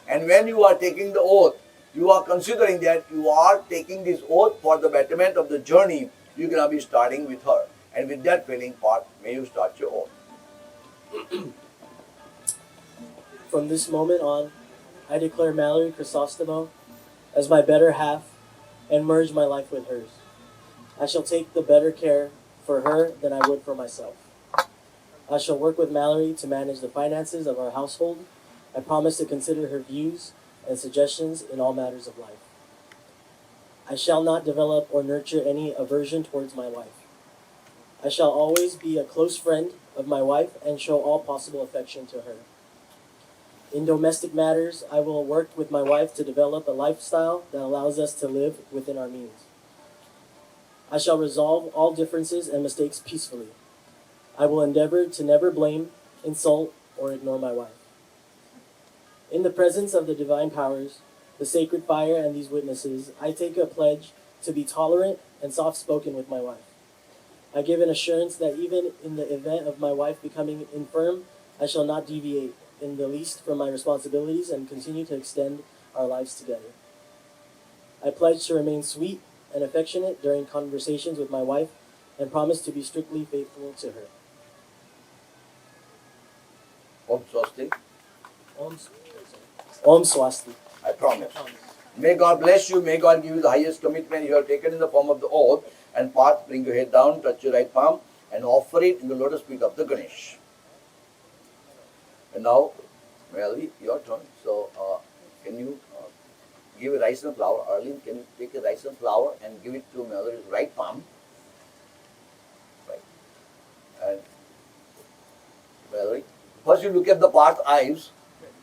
And when you are taking the oath, you are considering that you are taking this oath for the betterment of the journey. You're going to be starting with her. And with that feeling, Parth, may you start your oath. From this moment on, I declare Malery Chrysostomo as my better half and merge my life with hers. I shall take the better care for her than I would for myself. I shall work with Malery to manage the finances of our household. I promise to consider her views and suggestions in all matters of life. I shall not develop or nurture any aversion towards my wife. I shall always be a close friend of my wife and show all possible affection to her. In domestic matters, I will work with my wife to develop a lifestyle that allows us to live within our means. I shall resolve all differences and mistakes peacefully. I will endeavor to never blame, insult, or ignore my wife. In the presence of the divine powers, the sacred fire, and these witnesses, I take a pledge to be tolerant and soft-spoken with my wife. I give an assurance that even in the event of my wife becoming infirm, I shall not deviate in the least from my responsibilities and continue to extend our lives together. I pledge to remain sweet and affectionate during conversations with my wife and promise to be strictly faithful to her. Om Swasti. Om Swasti. I promise. May God bless you. May God give you the highest commitment you have taken in the form of the oath. And Parth, bring your head down, touch your right palm, and offer it in the lotus feet of the Ganesh. And now, Malery, your turn. So, can you give a rice and flour? Arlene, can you take a rice and flour and give it to Malery's right palm? Right. And First you look at the Parth eyes,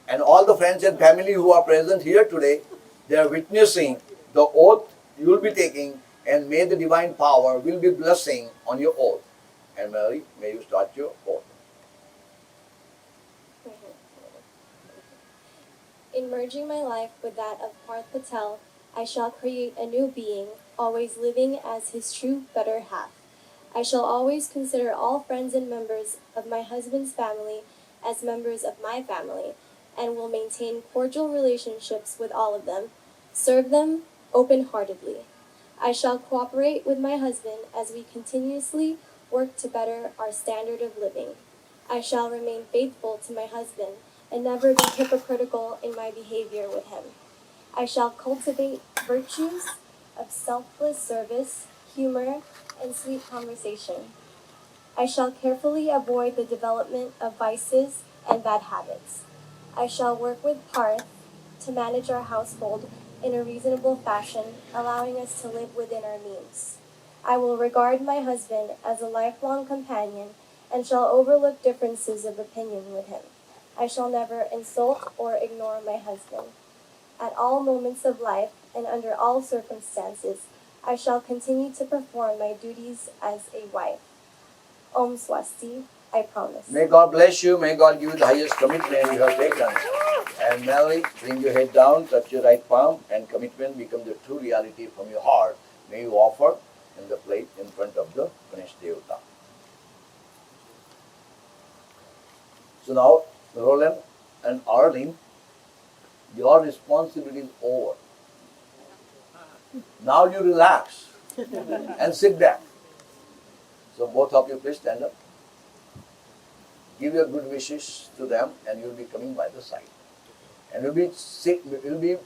and all the friends and family who are present here today, they are witnessing the oath you will be taking, and may the divine power will be blessing on your oath. And Malery, may you start your oath. In merging my life with that of Parth Patel, I shall create a new being, always living as his true better half. I shall always consider all friends and members of my husband's family as members of my family, and will maintain cordial relationships with all of them, serve them open-heartedly. I shall cooperate with my husband as we continuously work to better our standard of living. I shall remain faithful to my husband and never be hypocritical in my behavior with him. I shall cultivate virtues of selfless service, humor, and sweet conversation. I shall carefully avoid the development of vices and bad habits. I shall work with Parth to manage our household in a reasonable fashion, allowing us to live within our means. I will regard my husband as a lifelong companion and shall overlook differences of opinion with him. I shall never insult or ignore my husband. At all moments of life and under all circumstances, I shall continue to perform my duties as a wife. Om Swasti, I promise. May God bless you. May God give you the highest commitment you have taken. And Malery, bring your head down, touch your right palm, and commitment become the true reality from your heart. May you offer in the plate in front of the Ganesh Devata. So now, Roland and Arlene, your responsibility is over. Now you relax and sit back. So both of you please stand up. Give your good wishes to them, and you'll be coming by the side. And you'll be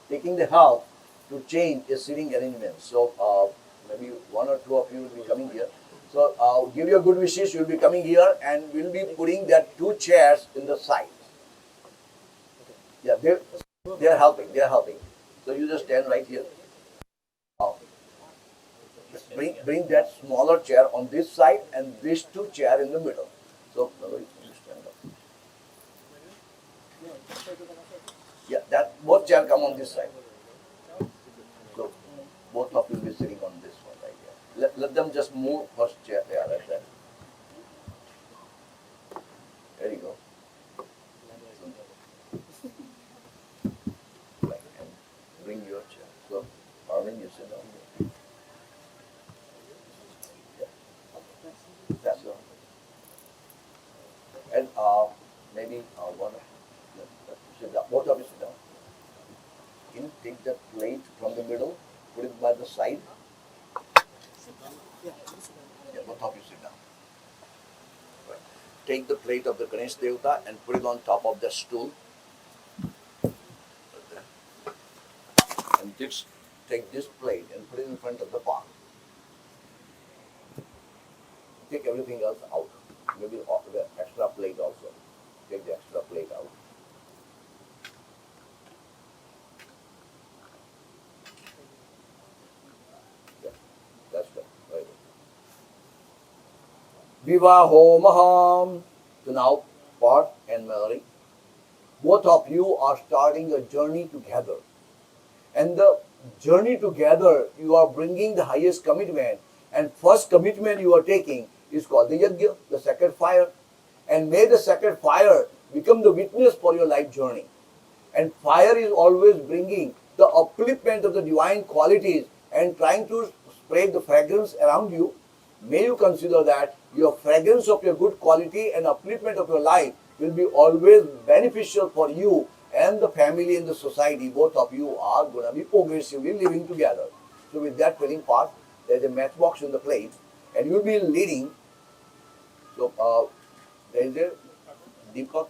taking the help to change a sitting arrangement. So maybe one or two of you will be coming here. So give your good wishes. You'll be coming here, and we'll be putting that two chairs in the side. Yeah, they are helping. They are helping. So you just stand right here. Just bring that smaller chair on this side and these two chairs in the middle. So you stand up. Yeah, that both chairs come on this side. So both of you will be sitting on this one right here. Let them just move first chair. Yeah, like that. There you go. Right, and bring your chair. So Arvind, you sit down here. Yeah. That's all. And maybe one of sit down. Both of you sit down. Can you take that plate from the middle, put it by the side? Yeah, both of you sit down. Right. Take the plate of the Ganesh Devata and put it on top of the stool. And just take this plate and put it in front of the pot. Take everything else out. Maybe the extra plate also. Take the extra plate out. Yeah, that's good. Right. Vivaho Maham. So now, Parth and Malery, both of you are starting a journey together. And the journey together, you are bringing the highest commitment. And first commitment you are taking is called the Yajna, the sacred fire. And may the sacred fire become the witness for your life journey. And fire is always bringing the upliftment of the divine qualities and trying to spread the fragrance around you. May you consider that your fragrance of your good quality and upliftment of your life will be always beneficial for you and the family and the society. Both of you are going to be progressively living together. So with that feeling part, there is a matchbox in the plate, and you will be leading. So there is a Deepak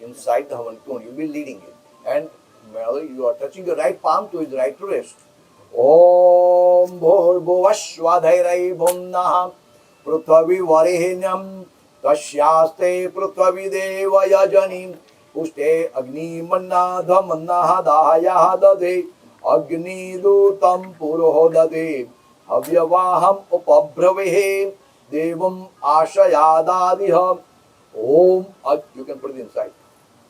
inside the Havan cone. You will be leading it. And Malery, you are touching your right palm to his right wrist. Om Bhurvashvadhairai Bhumnah Prithvi Varihinyam Tasyaste Prithvi Deva Yajanim Pushte Agni Manna Dhamanna Dahaya Dade Agni Dutam Puroho Dade Havyavaham Upabhravehe Devam Ashayadadiham You can put it inside.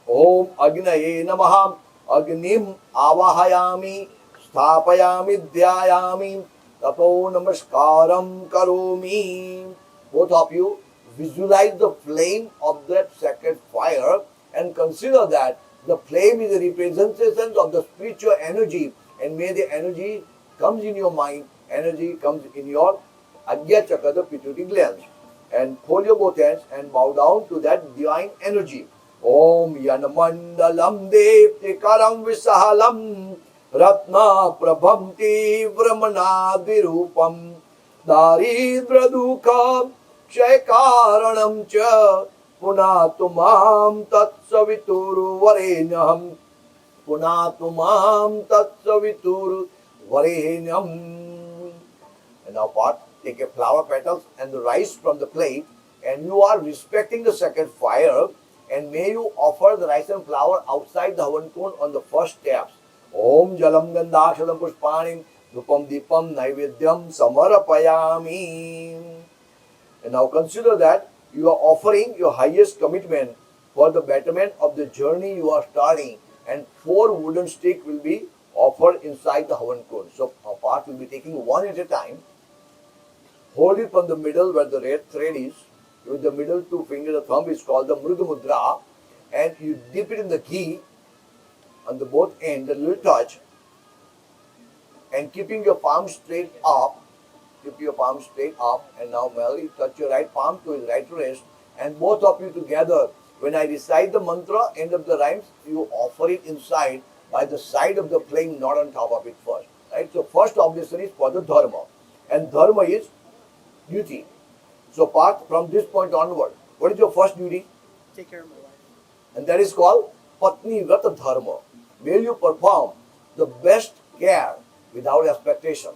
Om Agnaye Namaha. Agnim Avahayami. Sthapayami Dhyayami. Tapo Namaskaram Karomi. Both of you visualize the flame of that sacred fire and consider that the flame is a representation of the spiritual energy, and may the energy comes in your mind, energy comes in your Agya Chakra, the pituitary glands. And hold your both hands and bow down to that divine energy. Om Yanamandalam Devtikaram Visahalam Ratna Prabhamti Brahmanadirupam Daridra Dukham Kshaikaranam Cha Punatumam Tatsavituru Varenyam Punatumam Tatsavituru Varenyam. And now Parth, take a flower petals and the rice from the plate, and you are respecting the sacred fire, and may you offer the rice and flower outside the Havan Kund on the first steps. Om Jalam Gandhakshadam Pushpanim Dupam Dipam Naivedyam Samarapayami. And now consider that you are offering your highest commitment for the betterment of the journey you are starting, and 4 wooden sticks will be offered inside the Havan Kund. So Parth will be taking one at a time. Hold it from the middle where the red thread is. With the middle 2 fingers, the thumb is called the Mruga Mudra, and you dip it in the ghee on the both ends, the little touch, and keeping your palm straight up. Keep your palm straight up, and now Malery, touch your right palm to his right wrist, and both of you together. When I recite the mantra, end of the rhymes, you offer it inside by the side of the flame, not on top of it first. Right? So first oblation is for the dharma, and dharma is duty. So Parth, from this point onward, what is your first duty? Take care of my wife. And that is called Patni Vrata Dharma. Where you perform the best care without expectation.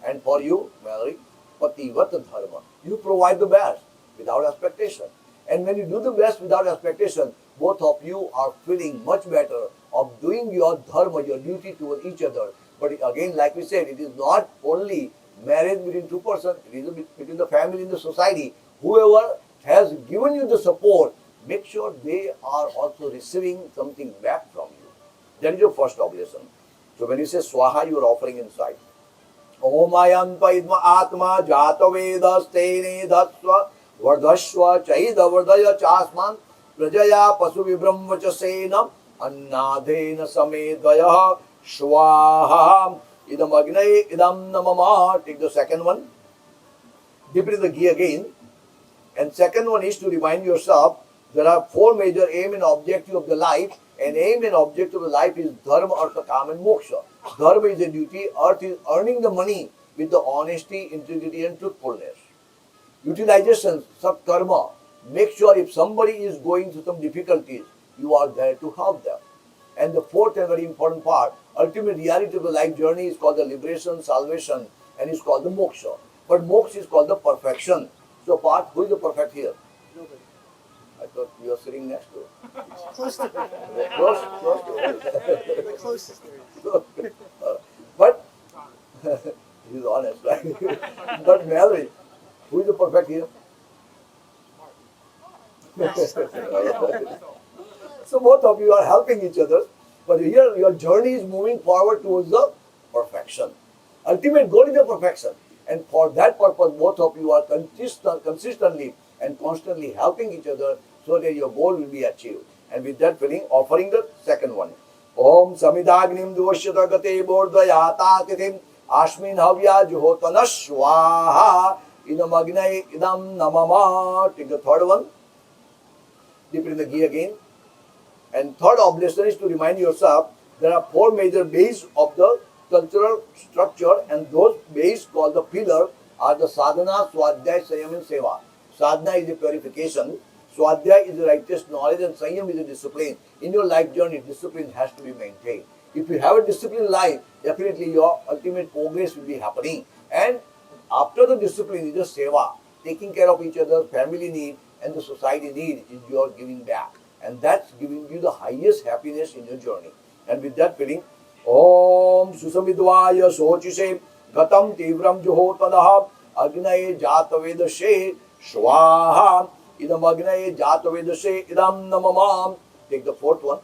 And for you, Malery, Pati Vrata Dharma. You provide the best without expectation. And when you do the best without expectation, both of you are feeling much better of doing your dharma, your duty towards each other. But again, like we said, it is not only marriage between 2 persons, it is between the family and the society. Whoever has given you the support, make sure they are also receiving something back from you. That is your first obligation. So when you say Swaha, you are offering inside. Om Ayam Paidma Atma Jata Vedas Tene Dhatsva Vardhashva Chaida Vardhaya Chasman Prajaya Pasu Vibramvacha Senam Annadena Samedvaya Swaha Idam Agnay Idam Namama. Take the second one. Dip it in the ghee again. And second one is to remind yourself there are 4 major aim and objective of the life. And aim and objective of the life is dharma, artha, kam and moksha. Dharma is a duty, earth is earning the money with the honesty, integrity and truthfulness. Utilization, sat karma. Make sure if somebody is going through some difficulties, you are there to help them. And the fourth and very important part, ultimate reality of the life journey is called the liberation, salvation, and is called the moksha. But moksha is called the perfection. So Parth, who is the perfect here? Nobody. I thought you are sitting next to her. Close to me. Close to her. The closest there is. But he's honest, right? But Malery, who is the perfect here? So both of you are helping each other, but here your journey is moving forward towards the perfection. Ultimate goal is the perfection, and for that purpose, both of you are consistently and constantly helping each other so that your goal will be achieved. And with that feeling, offering the second one. Om Samidagnim Dvashyata Gate Bordvayata Tithim Ashmin Havya Juhotana Swaha Idam Agnay Idam Namama. Take the third one. Dip it in the ghee again. And third oblation is to remind yourself there are 4 major bases of the cultural structure, and those bases called the pillar are the sadhana, swadhyay, sanyam and seva. Sadhana is the purification, swadhyay is the righteous knowledge, and sanyam is the discipline. In your life journey, discipline has to be maintained. If you have a disciplined life, definitely your ultimate progress will be happening. And after the discipline is the seva, taking care of each other, family need and the society need is your giving back. And that's giving you the highest happiness in your journey. And with that feeling, Om Susamidvaya Sochise Gatam Tivram Juhotadaha Agnaye Jatavedashe Swaha idam agnaye jatavedase idam namamam. Take the fourth one,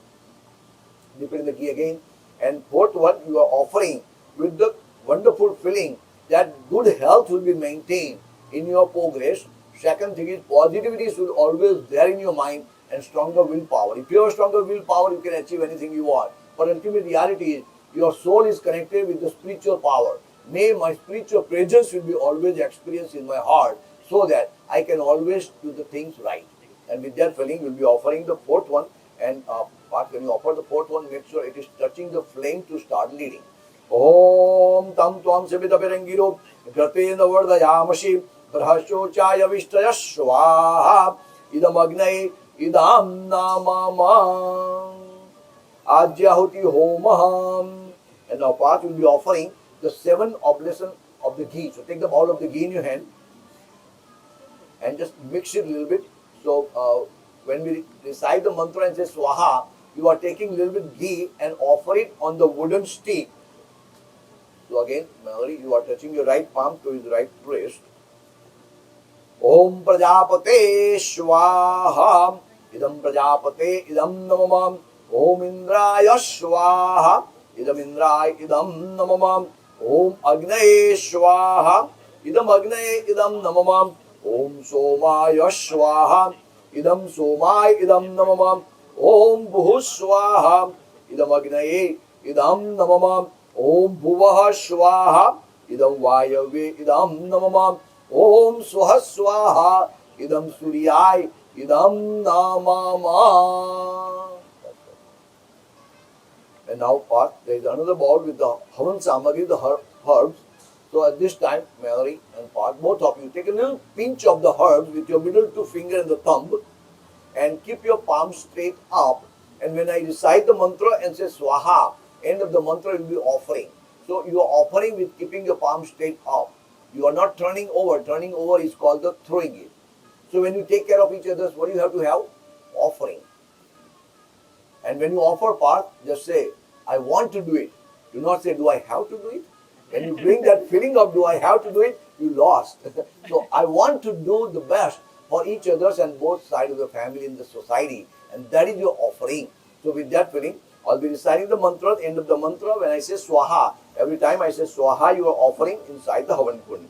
dip it in the ghee again. And fourth one, you are offering with the wonderful feeling that good health will be maintained in your progress. Second thing is positivity should always there in your mind and stronger willpower. If you have stronger willpower, you can achieve anything you want. But ultimate reality is your soul is connected with the spiritual power. May my spiritual presence will be always experienced in my heart so that I can always do the things right. And with that feeling, we'll be offering the fourth one. And Parth, when you offer the fourth one, make sure it is touching the flame to start leading. Om tam tvam sebita perangiro grate navardayamashi brahashochaya vishtaya swaha idam agnaye idam namama ajyahuti homaham. And now Parth will be offering the 7 oblation of the ghee. So take the bowl of the ghee in your hand and just mix it a little bit. So when we recite the mantra and say swaha, you are taking a little bit ghee and offer it on the wooden stick. So again, Malery, you are touching your right palm to his right wrist. Om Prajapate Swaha idam Prajapate idam namamam. Om Indraya Swaha idam Indraya idam namamam. Om Agnaye Swaha idam Agnaye idam namamam. Om Somaya Swaha idam Somaya idam namamam. Om Bhuswaha idam Agnaye idam namamam. Om Bhuvaha Swaha idam Vayave idam namamam. Om Swaha Swaha idam Suryay idam namamam. And now Parth, there is another bowl with the Havan Samagri, the herbs. So at this time, Malery and Parth, both of you, take a little pinch of the herbs with your middle 2 finger and the thumb and keep your palm straight up. And when I recite the mantra and say Swaha, end of the mantra will be offering. So you are offering with keeping your palm straight up. You are not turning over. Turning over is called the throwing it. So when you take care of each other, what do you have to have? Offering. And when you offer Parth, just say, I want to do it. Do not say, do I have to do it? When you bring that feeling of do I have to do it, you lost. So I want to do the best for each others and both sides of the family in the society. And that is your offering. So with that feeling, I'll be reciting the mantra, end of the mantra, when I say Swaha. Every time I say Swaha, you are offering inside the Havan Kund.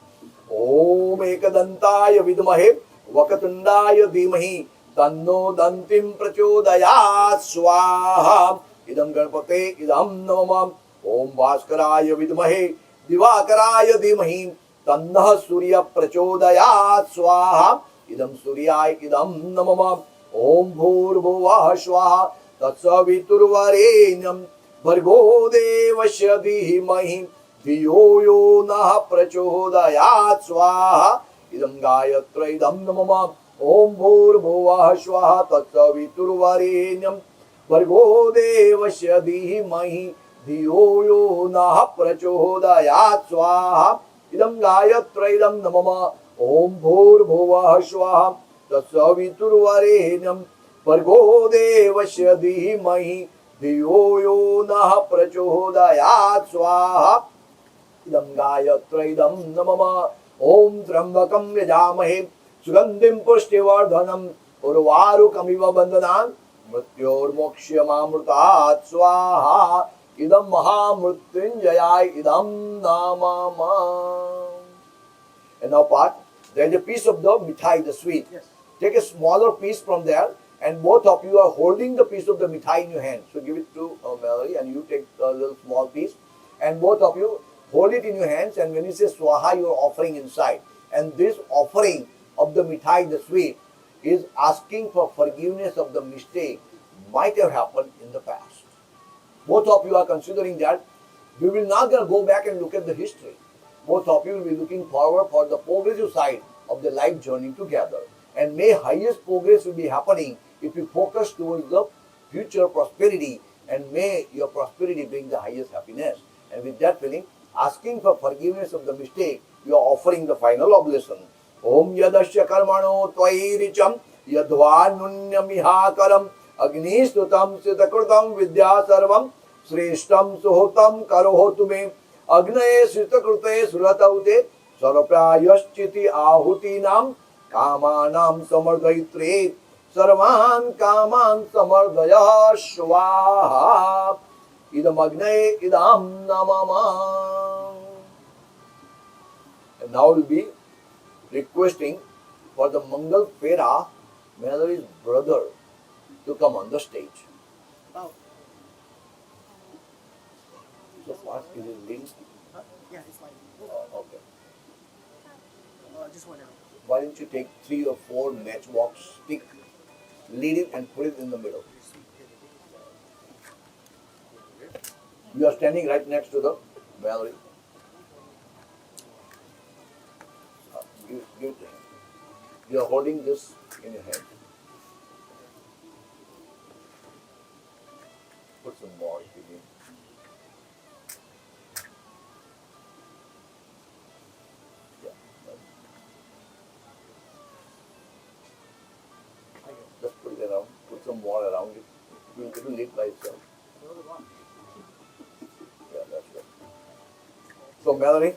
Om Ekadantaya Vidmahe Vakatundaya Dhimahi Tanno Dantim Prachodayat Swaha idam Ganpate idam namamam. Om Bhaskaraya Vidmahe Divakaraya Dhimahi Tannah Surya Prachodayat Swaha idam Suryay idam namamam. Om Bhurbhuvah Swaha Tatsaviturvarenyam Bhargo Devasya Dhimahi Dhiyo yo nah prachodayat Swaha idam Gayatra idam namamam. Om Bhurbhuvah Swaha Tatsaviturvarenyam Bhargo Devasya Dhimahi Dhiyo yo nah prachodayat Swaha idam Gayatra idam namamam. Om Bhurbhuvah Swaha Tatsaviturvarenyam Bhargo Devasya Dhimahi Dhiyo yo nah prachodayat Swaha idam Gayatra idam namamam. Om Trambakam Yajamahe Sugandhim Pushtivardhanam Urvarukamiva Bandhanam Mrityor Mokshyamamrutat Swaha idam Mahamrutyunjayay idam namamam. And now Parth, there is a piece of the mithai, the sweet. Yes. Take a smaller piece from there, and both of you are holding the piece of the mithai in your hand. So give it to Malery, and you take a little small piece, and both of you hold it in your hands. And when you say Swaha, you are offering inside. And this offering of the mithai, the sweet, is asking for forgiveness of the mistake might have happened in the past. Both of you are considering that. We will not gonna go back and look at the history. Both of you will be looking forward for the progressive side of the life journey together. And may highest progress will be happening if you focus towards the future prosperity, and may your prosperity bring the highest happiness. And with that feeling, asking for forgiveness of the mistake, you are offering the final oblation. Om Yadasya Karmano Tvairicham Yadvanunyamihakaram Agnistutam Sitakrutam Vidya Sarvam Srishtam Suhotam Karohotume Agnaye Sitakrute Surataute Sarapyayaschiti Ahutinam Kamanam samardhaitre sarvan kaman samardhaya swaha idamagne idam namama. And now we'll be requesting for the Mangal Fera, Malery's brother, to come on the stage. Oh. So Parth, is it leading? Yeah, it's like, Okay. just whatever. Why don't you take 3 or 4 matchbox stick, lead it and put it in the middle. You are standing right next to the Malery. Give it to him. You are holding this in your hand. Put some more if you need. Yeah. Just put it around. Put some more around it. It will lead by itself. Yeah, that's right. So Malery,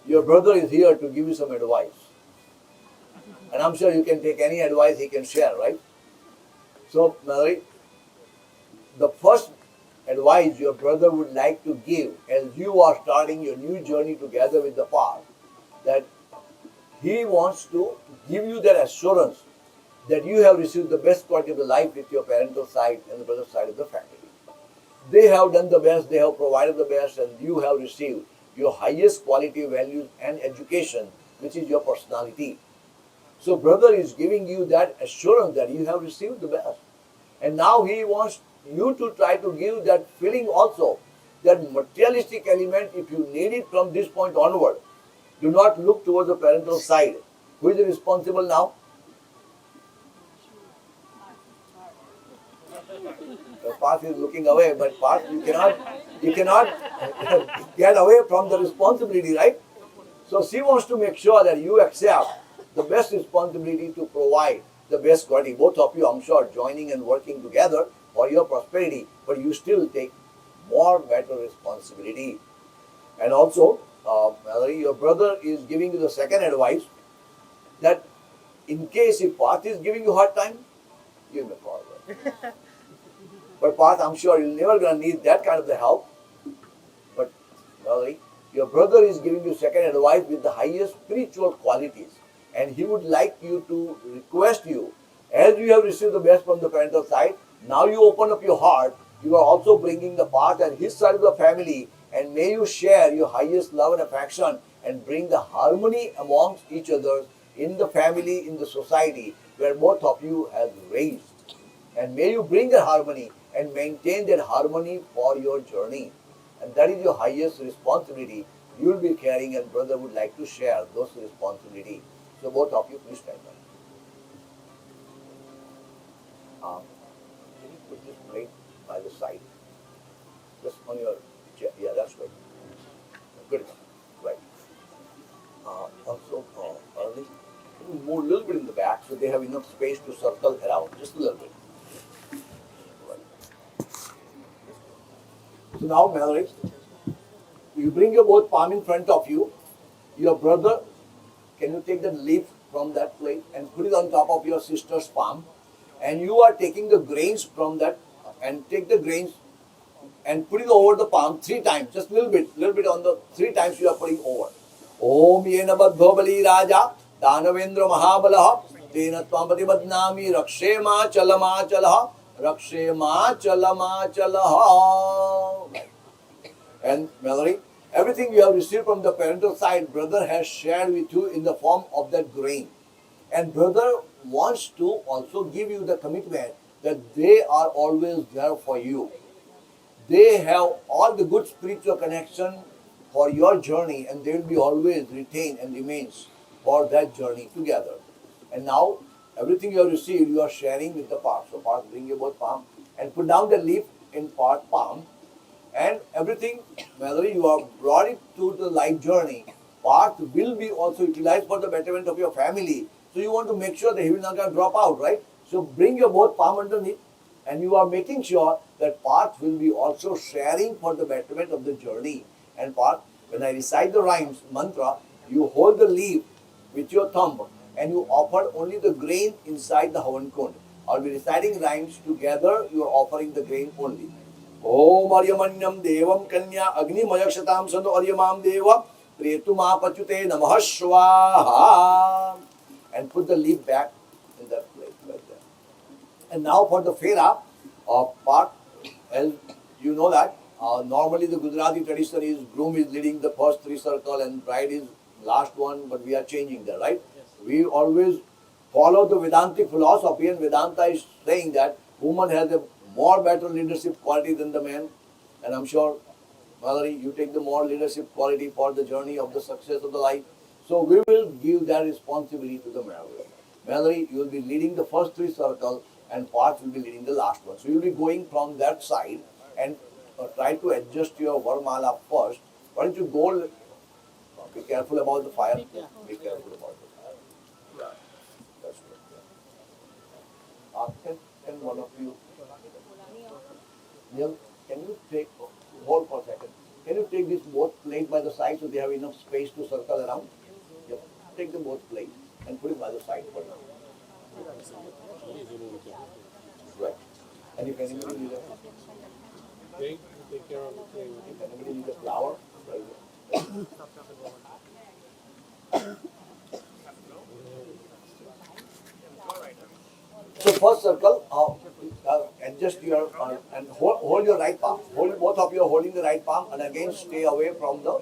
your brother is here to give you some advice. And I'm sure you can take any advice he can share, right? So Malery, the first advice your brother would like to give as you are starting your new journey together with the Parth, that he wants to give you that assurance that you have received the best quality of the life with your parental side and the brother side of the family. They have done the best, they have provided the best, and you have received your highest quality, values, and education, which is your personality. So brother is giving you that assurance that you have received the best. And now he wants you to try to give that feeling also, that materialistic element, if you need it from this point onward. Do not look towards the parental side. Who is responsible now? The Parth is looking away, but Parth, you cannot get away from the responsibility, right? So she wants to make sure that you accept the best responsibility to provide the best quality. Both of you, I'm sure, joining and working together for your prosperity, but you still take more better responsibility. And also, Malery, your brother is giving you the second advice, that in case if Parth is giving you hard time, give him a call. Right? But Parth, I'm sure you're never going to need that kind of the help. But Malery, your brother is giving you second advice with the highest spiritual qualities. And he would like you to request you, as you have received the best from the parental side, now you open up your heart, you are also bringing the Parth and his side of the family, and may you share your highest love and affection and bring the harmony amongst each other in the family, in the society where both of you have raised. And may you bring that harmony and maintain that harmony for your journey. And that is your highest responsibility you will be carrying, and brother would like to share those responsibilities. So both of you, please stand up. Can you put this plate by the side? Just on your chair. Yeah, that's right. Good. Right. Also, early, can you move a little bit in the back so they have enough space to circle around. Just a little bit. Right. So now, Malery, you bring your both palm in front of you. Your brother, can you take the leaf from that plate and put it on top of your sister's palm? And you are taking the grains from that, and take the grains and put it over the palm 3 times, just a little bit on the 3 times you are putting over. Om yena baddho bali raja danavendra mahabalaha tena tvam patibadnami rakshema chalama chalaha rakshema chalama chalaha. And Malery, everything you have received from the parental side, brother has shared with you in the form of that grain. And brother wants to also give you the commitment that they are always there for you. They have all the good spiritual connection for your journey, and they will be always retained and remains for that journey together. And now, everything you have received, you are sharing with the Parth. So Parth, bring your both palm and put down the leaf in Parth palm. And everything, Malery, you have brought it to the life journey. Parth will be also utilized for the betterment of your family. So you want to make sure that he will not drop out, right? So bring your both palm underneath, and you are making sure that Parth will be also sharing for the betterment of the journey. And Parth, when I recite the rhymes, mantra, you hold the leaf with your thumb and you offer only the grain inside the Havan Kund. I'll be reciting rhymes together, you are offering the grain only. Om Aryamanyam Devam Kanya Agni Mayakshatam Sando Aryamam Deva Pretuma Pachute Namah Swaha. And put the leaf back in that place like that. And now for the Fera part, as you know that normally the Gujarati tradition is groom is leading the first three circle and bride is last one, but we are changing that, right? Yes. We always follow the Vedantic philosophy, and Vedanta is saying that woman has a more better leadership quality than the man. And I'm sure, Malery, you take the more leadership quality for the journey of the success of the life. So we will give that responsibility to the Malery. Malery, you will be leading the first three circles and Parth will be leading the last one. So you will be going from that side and try to adjust your Varmala first. Why don't you go, be careful about the fire. Be careful about the fire. Yeah, that's good. Can one of you, Neil, can you take, hold for a second. Can you take this both plate by the side so they have enough space to circle around? Yeah. Take the both plate and put it by the side for now. Right. And if anybody needs a, Take care of the thing. if anybody needs a flower, right there. So first circle, adjust your and hold your right palm. Hold both of you are holding the right palm, and again stay away from the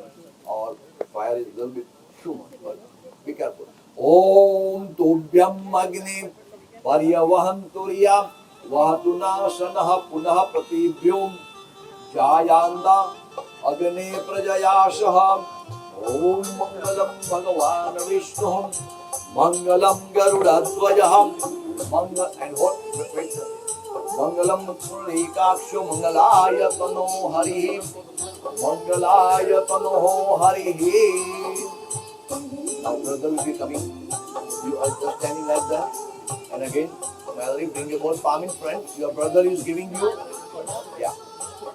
fire is a little bit too much, but be careful. Om Tubhyam Agni Paryavahanturya Vahatuna Sanah Punah Pratibhyum Jayanda Agne Prajayashaham Om Mangalam Bhagavan Vishnu Mangalam Garudadvajaham and what? Wait. Mangalam Purikakshu Mangalaya Tano Hari Mangalaya Tano Hari. Now brother will be coming. You are just standing like that. And again, Malery, bring your both palm in front. Your brother is giving you. Yeah.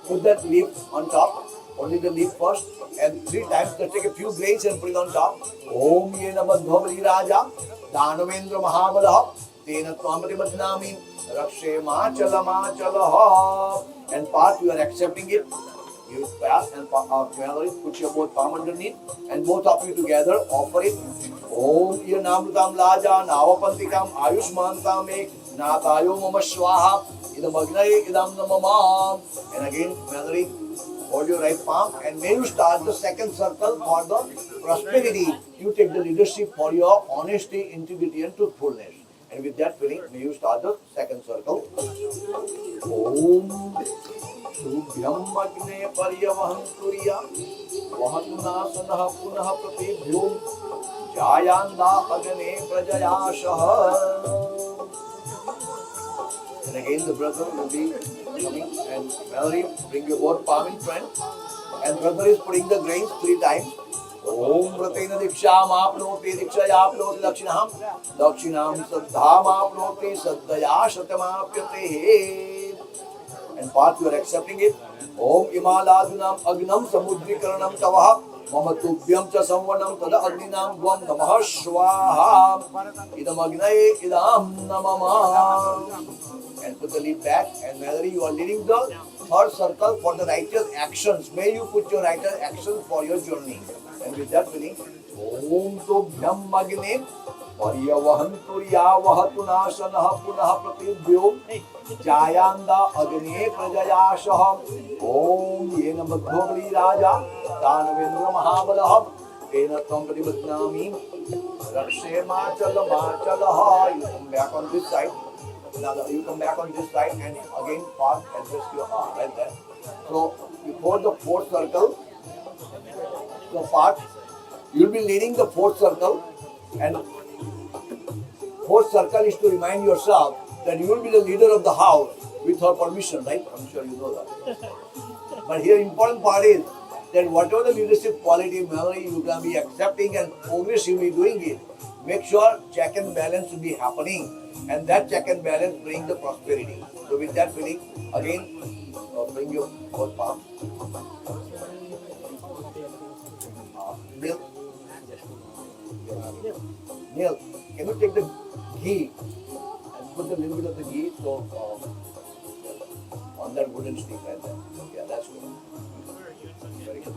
Put that leaf on top. Only the leaf first. And 3 times, just take a few grains and put it on top. Om Yena Madhvali Raja Danavendra Mahamadaha Tena Twamati Badnami Rakshe Machala Machala. And Parth, you are accepting it. You pass and Malery, put your both palm underneath. And both of you together offer it. Om Yanamrutam Laja Navapantikam Ayushmantam Ek Natayo Mama Swaha Idam Agnay Idam Namamam. And again, Malery, hold your right palm and may you start the second circle for the prosperity. You take the leadership for your honesty, integrity and truthfulness. And with that feeling, may you start the second circle. Om Tubhyam Agne Paryavahanturya Vahatuna Sanah Punah Pratibhyum Jayanda Agne Prajayashaha. And again the brother will be coming and Malery, bring your both palm in front. And brother is putting the grains 3 times. Om Pratena Diksham Apnoti Dikshaya Apnoti Dakshinam Dakshinam Saddham Apnoti Saddhaya Shatamapyate. And Parth, you are accepting it. Om Imaladunam Agnam Samudrikaranam Tavaha Mama Tubhyam Cha Samvanam Tada Agninam Gvam Namah Swaha Idam Agnaye Idam Namama. And put the leaf back. And Malery, you are leading the third circle for the righteous actions. May you put your righteous actions for your journey. And with that feeling, Om Tubhyam Agne Paryavahanturya Vahatuna Sanah Punah Pratibhyum Jayanda Agne Prajayashaham Om Yena Madhvali Raja Danavendra Mahabadaham Tena Twamati Badnami Rakshe Machala Machala. You come back on this side. Now you come back on this side and again Parth adjust your arm like that. So before the fourth circle, the Parth, you will be leading the fourth circle, and fourth circle is to remind yourself that you will be the leader of the house with her permission, right? I'm sure you know that. But here important part is that whatever the leadership quality, Malery, you can be accepting and progressively doing it. Make sure check and balance will be happening. And that check and balance brings the prosperity. So with that feeling, again, bring your both palms. Neil. can you take the ghee and put a little bit of the ghee on that wooden stick right there? Yeah, that's good. Very good.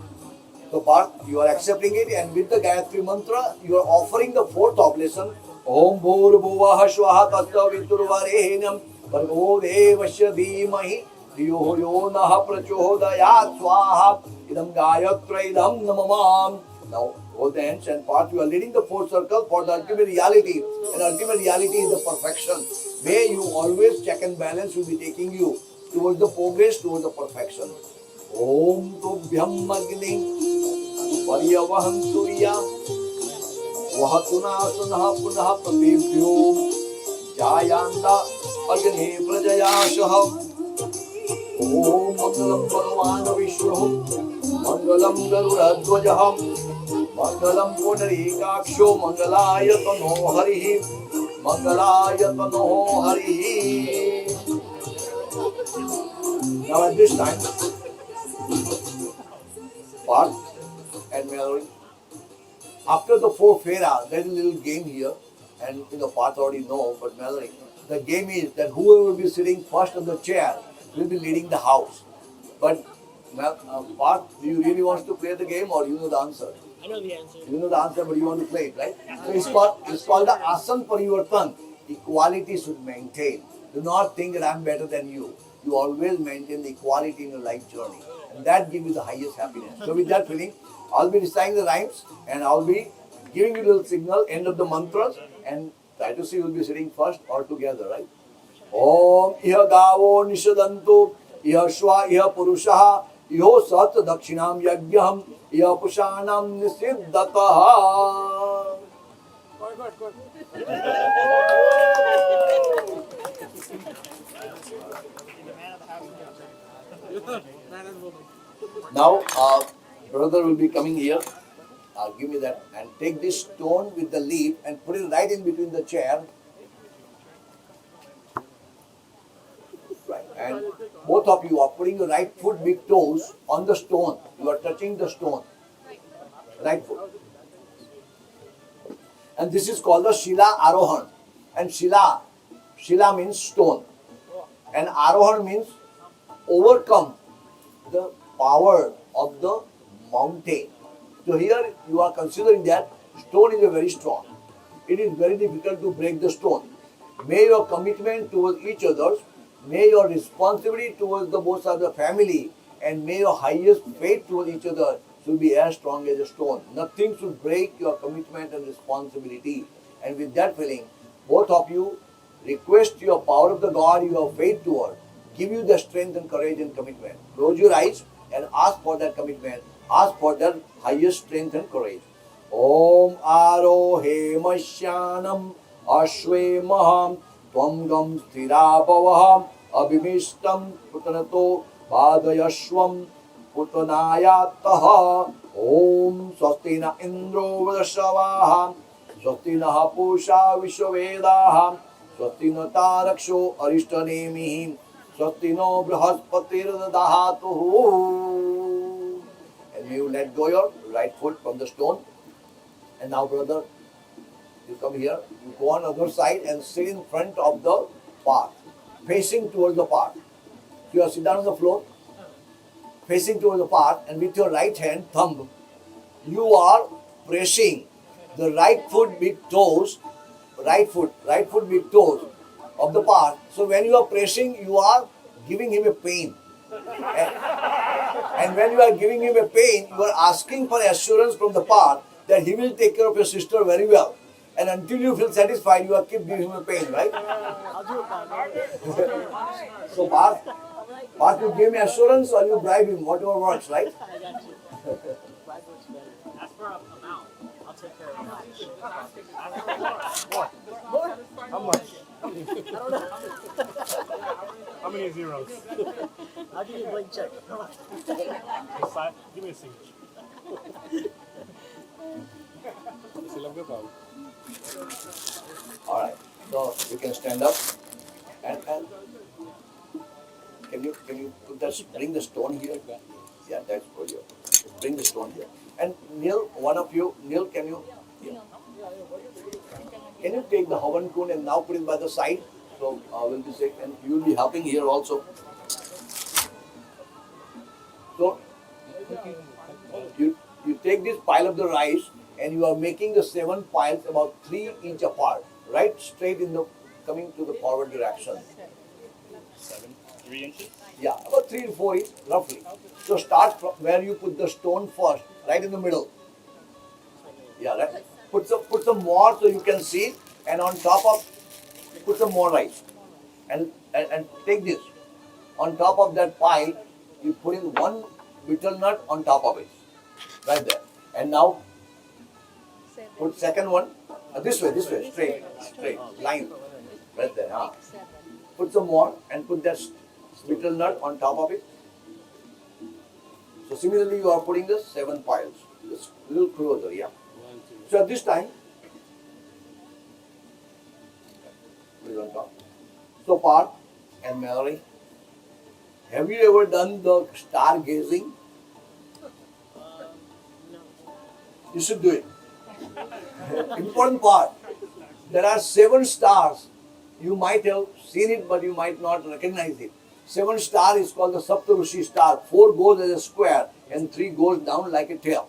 So Parth, you are accepting it, and with the Gayatri mantra, you are offering the fourth oblation. Om Bhur Bhuvah Swaha Tattva Viturvarenyam Bhargo Devasya Dhimahi Dhiyo Yo Nah Prachodayat Swaha Idam Gayatra Idam Namamam. Now hold the hands, and Parth, you are leading the fourth circle for the ultimate reality, and ultimate reality is the perfection. Where you always check and balance will be taking you towards the progress, towards the perfection. Om Tubhyam Agni Varyavaham Surya Vahatuna Sunha Punah Pratibhyom Jayanda Agni Prajayashaham Om Mangalam Bhagavan Vishnu Mangalam Garuradvajaham Mangalam Punarikaksho Mangalayatano Harihi Mangalayatano Harihi. Now at this time, Parth and Malery, after the four Fera, there is a little game here, and Parth already know, but Malery, the game is that whoever will be sitting first on the chair will be leading the house. But Parth, do you really want to play the game, or you know the answer? I know the answer. You know the answer, but you want to play it, right? So it's called the Asan Parivartan. Equality should maintain. Do not think that I'm better than you. You always maintain the equality in your life journey. And that gives you the highest happiness. So with that feeling, I'll be reciting the rhymes, and I'll be giving you a little signal, end of the mantras, and try to see who will be sitting first or together, right? Om Iha Gavo Nishadantu Iha Shwa Iha Purushaha Iho Sat Dakshinam Yagyam Iha Pushanam Nisiddhataha. Now, brother will be coming here. Give me that, and take this stone with the leaf and put it right in between the chair. Right, and both of you are putting your right foot, big toes on the stone. You are touching the stone. Right foot. And this is called the Shila Arohan. And Shila means stone. And Arohan means overcome the power of the mountain. So here you are considering that stone is very strong. It is very difficult to break the stone. May your commitment towards each other, may your responsibility towards the both of the family, and may your highest faith towards each other should be as strong as a stone. Nothing should break your commitment and responsibility. And with that feeling, both of you request your power of the God you have faith toward, give you the strength and courage and commitment. Close your eyes and ask for that commitment. Ask for that highest strength and courage. Om Arohe Mashyanam Ashwe Maham Tvam Gam Sthirapavaham Abhimishtam Putanato Padayashwam Putanayataha. Om Swastina Indro Vadashavaha Swastina Pusha Vishwavedaham Swastina Taraksho Arishtanemihi Swastino Brahaspatir Dahatuhu. And you let go your right foot from the stone. And now, brother, you come here, you go on the other side and sit in front of the path, facing towards the path. So you are sit down on the floor, facing towards the path, and with your right hand, thumb, you are pressing the right foot big toes, right foot big toes of the path. So when you are pressing, you are giving him a pain. And when you are giving him a pain, you are asking for assurance from the path that he will take care of your sister very well. And until you feel satisfied, you are keep giving him a pain, right? So Parth, you give me assurance or you bribe him, whatever works, right? I got you. Bribe works better. Ask for a amount. I'll take care of it. More? How much? I don't know. How many zeros? I'll give you a blank check. Come on. Give me a signature. All right. So you can stand up and can you put that, bring the stone here? Yeah, that's for you. Bring the stone here. And Neil, one of you, Neil, can you? Yeah. Can you take the Havan Kund and now put it by the side? So we'll be safe, and you will be helping here also. So you take this pile of the rice and you are making the 7 piles about 3 inch apart, right? Straight in the coming to the forward direction. 3 inches? Yeah, about 3 to 4 inch roughly. So start from where you put the stone first, right in the middle. Yeah, right. Put some more so you can see, and on top of put some more rice, and take this. On top of that pile, you put in 1 betel nut on top of it, right there. And now put second one this way, straight line, right there. Put some more and put that betel nut on top of it. So similarly, you are putting the 7 piles. Just a little closer, yeah. So at this time, put it on top. So Parth and Malery, have you ever done the stargazing? You should do it. Important part. There are 7 stars. You might have seen it, but you might not recognize it. 7 star is called the Saptarushi star. 4 goes as a square and 3 goes down like a tail.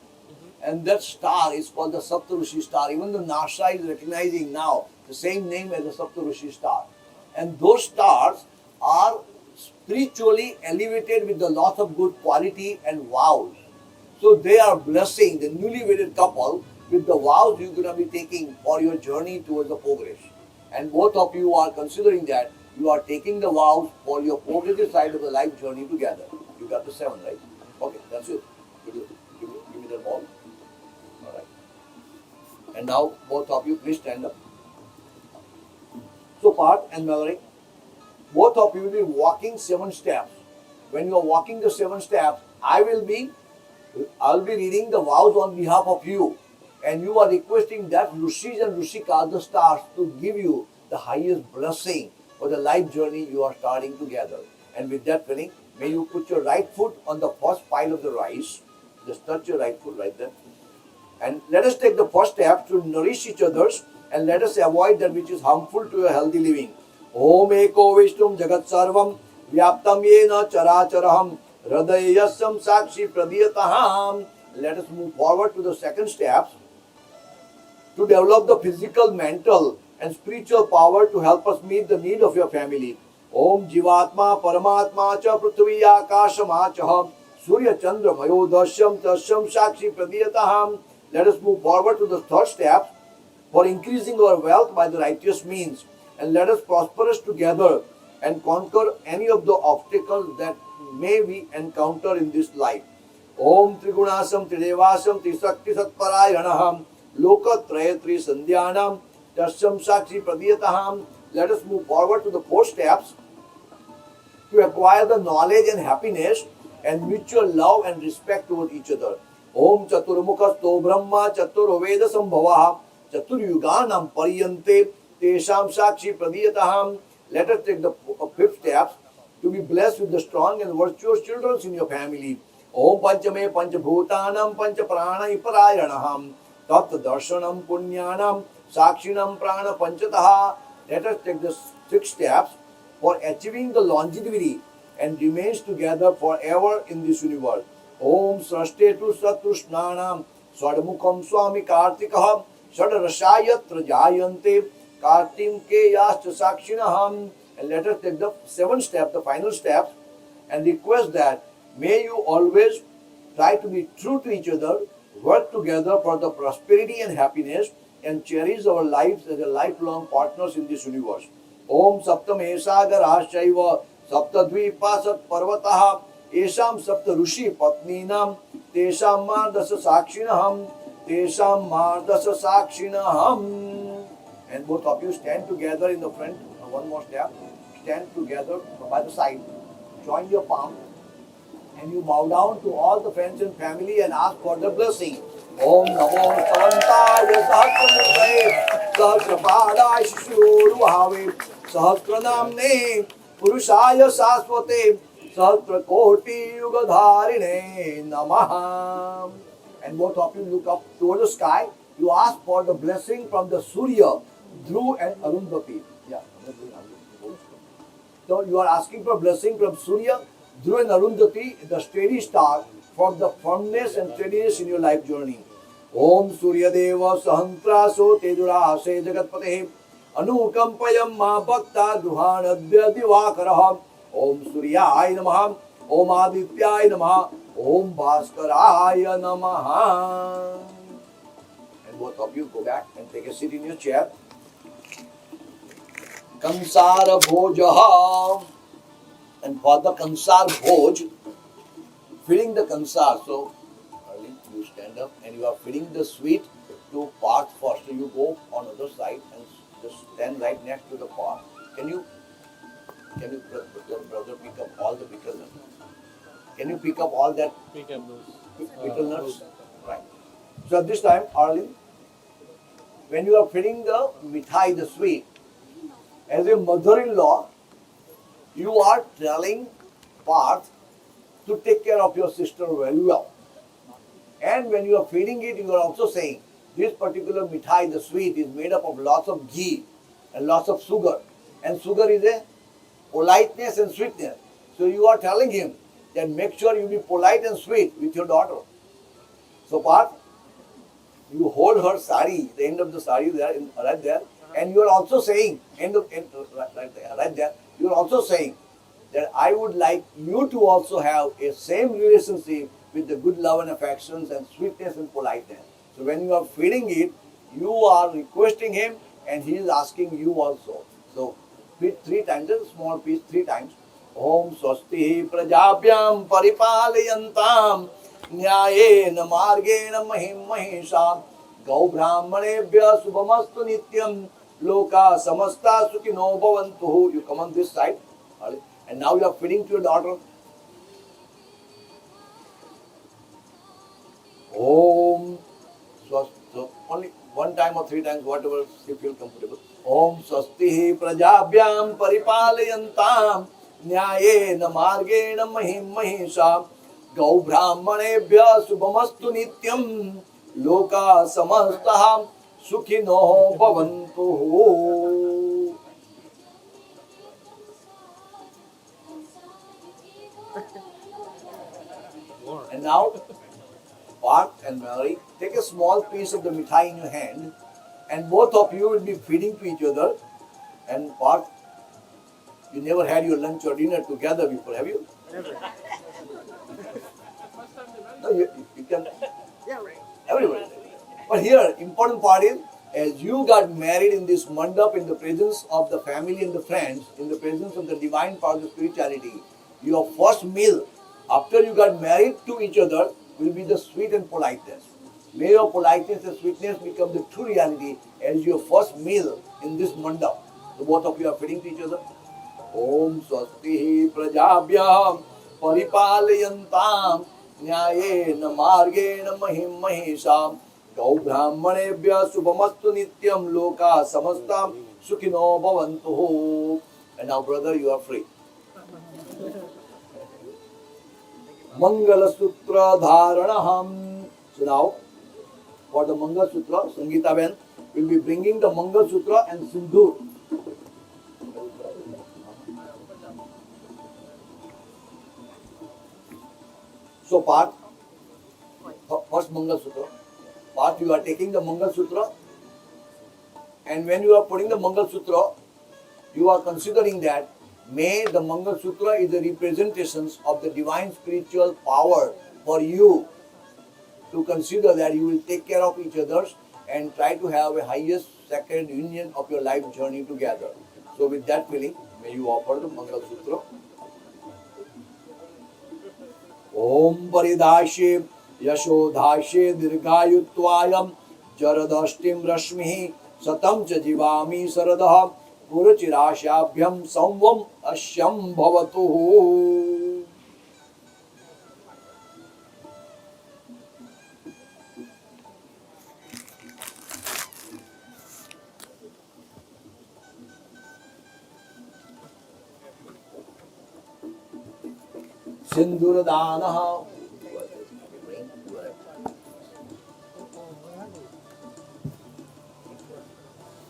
And that star is called the Saptarushi star. Even the NASA is recognizing now the same name as the Saptarushi star. And those stars are spiritually elevated with the lot of good quality and vows. So they are blessing the newly wedded couple with the vows you're going to be taking for your journey towards the progress. And both of you are considering that you are taking the vows for your progressive side of the life journey together. You got the 7, right? Okay, that's it. Give me the ball. Alright. And now both of you please stand up. So Parth and Malery, both of you will be walking 7 steps. When you are walking the 7 steps, I'll be reading the vows on behalf of you. And you are requesting that Rishis and Rishikas, the stars, to give you the highest blessing for the life journey you are starting together. And with that feeling, may you put your right foot on the first pile of the rice. Just touch your right foot right there. And let us take the first step to nourish each others, and let us avoid that which is harmful to your healthy living. Om Eko Vishtum Jagat Sarvam Vyaptam Yena Characharaham Hridayasam Sakshi Pradiyataham. Let us move forward to the second step to develop the physical, mental and spiritual power to help us meet the need of your family. Om Jivatma Paramatma Cha Prithvi Akasham Achaham Surya Chandra Mayo Dasyam Tasyam Sakshi Pradiyataham. Let us move forward to the third step for increasing our wealth by the righteous means, and let us prosperous together and conquer any of the obstacles that may we encounter in this life. Om Trigunasam Tridevasam Trisakti Satparayanaham Lokatraya Tri Sandhyanam Tasyam Sakshi Pradiyataham. Let us move forward to the 4 steps to acquire the knowledge and happiness and mutual love and respect towards each other. Om Chaturmukhasto Brahma Chaturveda Sambhavaha Chaturyuganam Pariyante Tesham Sakshi Pradiyataham. Let us take the 5th steps to be blessed with the strong and virtuous children in your family. Om Panchame Panchabhutanam Panchaprana Iparayanaham Tat Darshanam Punyanam Sakshinam Prana Panchataha. Let us take the 6 steps for achieving the longevity and remains together forever in this universe. Om Srashtetu Satrushnanam Swadmukham Swami Kartikaham Sadarashayatra Jayante Kartim Ke Yascha Sakshinaham. And let us take the 7th step, the final step, and request that may you always try to be true to each other, work together for the prosperity and happiness, and cherish our lives as a lifelong partners in this universe. Om Saptam Esagara Shaiva Saptadvipa Sat Parvataha Esham Sapta Rushi Patninam Tesham Mardasa Sakshinaham Tesham Mardasa Sakshinaham. And both of you stand together in the front. One more step. Stand together by the side. Join your palm. And you bow down to all the friends and family and ask for the blessing. Om Namo Savantaya Sahasramukhaye Sahasrapadaya Shishurvahave Sahasranamne Purushaya Saswate Sahasrakoti Yugadharine Namaha. And both of you look up toward the sky. You ask for the blessing from the Surya Dhruv and Arundhati. Yeah. So you are asking for blessing from Surya, Dhruv and Arundhati, the steady star, for the firmness and steadiness in your life journey. Om Surya Deva Sahantraso Tejura Se Jagatpate Anukampayam Ma Bhakta Duhanadya Divakaraham Om Suryaya Namaha Om Adityaya Namaha Om Bhaskaraya Namaha. And both of you go back and take a seat in your chair. Kansara Bhojaha. And for the Kansar Bhoj, feeding the Kansar. So, early you stand up and you are feeding the sweet to Parth first. So you go on the other side and just stand right next to the Parth. Can you brother pick up all the pickle nuts? Can you pick up all that pickle nuts? Right. So at this time, Arlene, when you are feeding the mithai, the sweet, as a mother-in-law, you are telling Parth to take care of your sister very well. And when you are feeding it, you are also saying, this particular mithai, the sweet, is made up of lots of ghee and lots of sugar. And sugar is a politeness and sweetness. So you are telling him that make sure you be polite and sweet with your daughter. So Parth, you hold her sari, the end of the sari there, right there, and you are also saying, right there, you are also saying that I would like you to also have a same relationship with the good love and affections and sweetness and politeness. So when you are feeding it, you are requesting him and he is asking you also. So feed 3 times, a small piece 3 times. Om Swasti Prajabhyam Paripalayantam Nyayena Margena Mahim Mahesham Gau Brahmanebhya Subhamastu Nityam Loka Samasta Sukhino Bhavantu. You come on this side. And now you are feeding to your daughter. Om Swasti. So only 1 time or 3 times, whatever you feel comfortable. Om Swasti Prajabhyam Paripalayantam Nyayena Margena Mahim Mahesham Gau Brahmanebhya Subhamastu Nityam Loka Samastaham Sukhino Bhavantu. And now, Parth and Malery, take a small piece of the mithai in your hand and both of you will be feeding to each other. And Parth, you never had your lunch or dinner together before, have you? Never. No, you can. Yeah, right. Everybody. But here, important part is, as you got married in this mandap in the presence of the family and the friends, in the presence of the divine power of the spirituality, your first meal after you got married to each other will be the sweet and politeness. May your politeness and sweetness become the true reality as your first meal in this mandap. So both of you are feeding to each other. Om Swasti Prajabhyam Paripalayantam Nyayena Margena Mahim Mahesham Gau Brahmanebhya Subhamastu Nityam Loka Samastam Sukhino Bhavantu. And now brother, you are free. Mangala Sutra Dharanaham. So now, for the Mangal Sutra, Sangeeta Ben will be bringing the Mangal Sutra and Sindoor. So Parth, first Mangal Sutra. Parth, you are taking the Mangal Sutra, and when you are putting the Mangal Sutra, you are considering that may the Mangal Sutra is the representations of the divine spiritual power for you to consider that you will take care of each other and try to have a highest sacred union of your life journey together. So with that feeling, may you offer the Mangal Sutra. Om Paridashe Yashodhashe Dirghayutvayam Jaradashtim Rashmihi Satam Cha Jivami Saradaha Purachirashabhyam Samvam Ashyam Bhavatu. Sinduradanaha.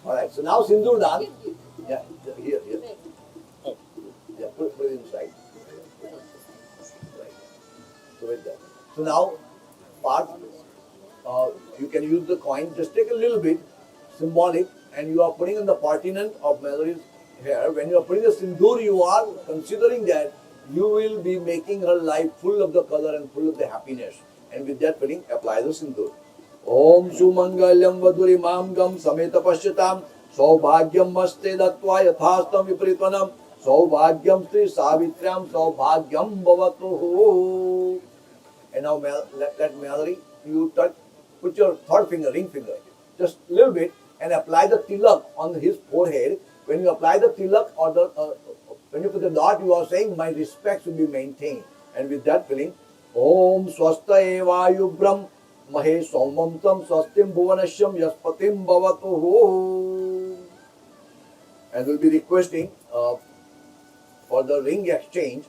Alright, so now Sindur Dan. Yeah, here. Yeah, put it inside. Right. So with that. So now, Parth, you can use the coin. Just take a little bit, symbolic, and you are putting in the pertinent of Malery's hair. When you are putting the Sindur, you are considering that you will be making her life full of the color and full of the happiness. And with that feeling, apply the Sindur. Om Sumangalyam Vadurimam Gam Sameta Pashyatam Saubhagyam Maste Dattva Yathastam Vipritvanam Saubhagyam Sri Savitriam Saubhagyam Bhavatu. And now let Malery, you put your third finger, ring finger, just a little bit, and apply the tilak on his forehead. When you apply the tilak or when you put the dot, you are saying my respects will be maintained. And with that feeling, Om Swasta Evayubram Mahe Somam Tam Swastim Bhuvanashyam Yaspatim Bhavatu. And we'll be requesting for the ring exchange.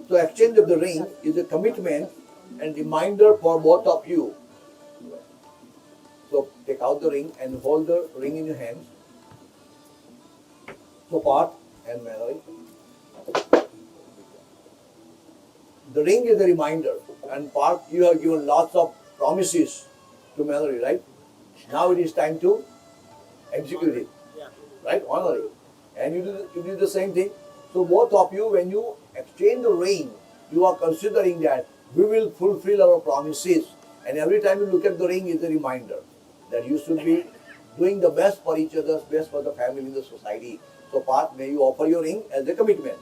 So exchange of the ring is a commitment and reminder for both of you. So take out the ring and hold the ring in your hands. So Parth and Malery. The ring is a reminder, and Parth, you have given lots of promises to Malery, right? Now it is time to execute it. Right? Honor it. And you do the same thing. So both of you, when you exchange the ring, you are considering that we will fulfill our promises. And every time you look at the ring is a reminder that you should be doing the best for each other, best for the family in the society. So Parth, may you offer your ring as a commitment.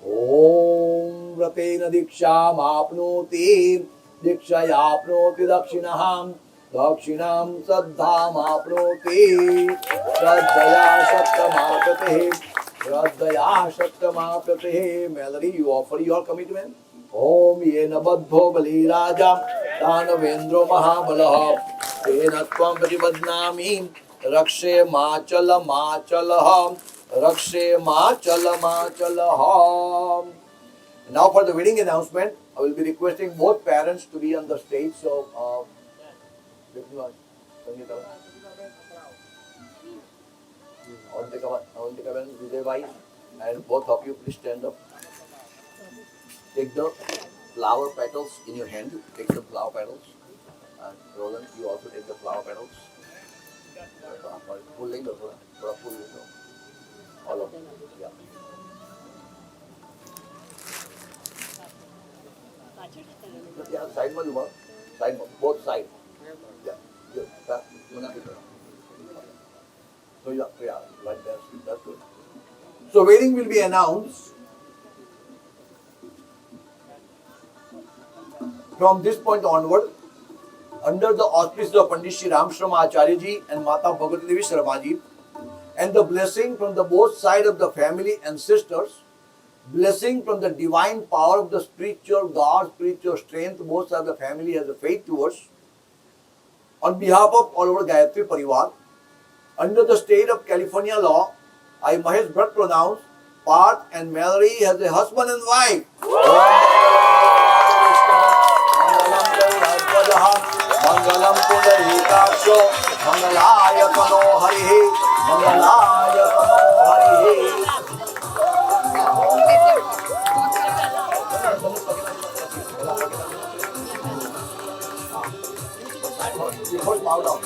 Om Ratena Diksha Mapnoti Dikshaya Apnoti Dakshinaham Dakshinam Saddham Apnoti Shraddhaya Sattamapate Shraddhaya Sattamapate. Malery, you offer your commitment. Om Yena Baddho Bali Raja Tanavendro Mahabalaha Tena Tvam Pratibadnami Rakshe Machala Machalaham Rakshe Machala Machalaham. Now for the wedding announcement, I will be requesting both parents to be on the stage. So, and both of you please stand up. Take the flower petals in your hand. Take the flower petals. And Roland, you also take the flower petals. Full leg, all of them. Yeah. Yeah, side ma duba. Side ma, both sides. Yeah. Good. So yeah, like that. That's good. So wedding will be announced from this point onward under the auspices of Pandit Shri Ram Sharma Acharya Ji and Mata Bhagavati Devi Sharma Ji, and the blessing from the both sides of the family and sisters, blessing from the divine power of the spiritual God, spiritual strength, both sides of the family has a faith towards. On behalf of all over Gayatri Parivar, under the state of California law, I Mahesh Bhatt pronounce Parth and Malery as a husband and wife. Mangalam Pundarikaksho Mangalaya Kano Harihi Mangalaya Kano Harihi. First bow down.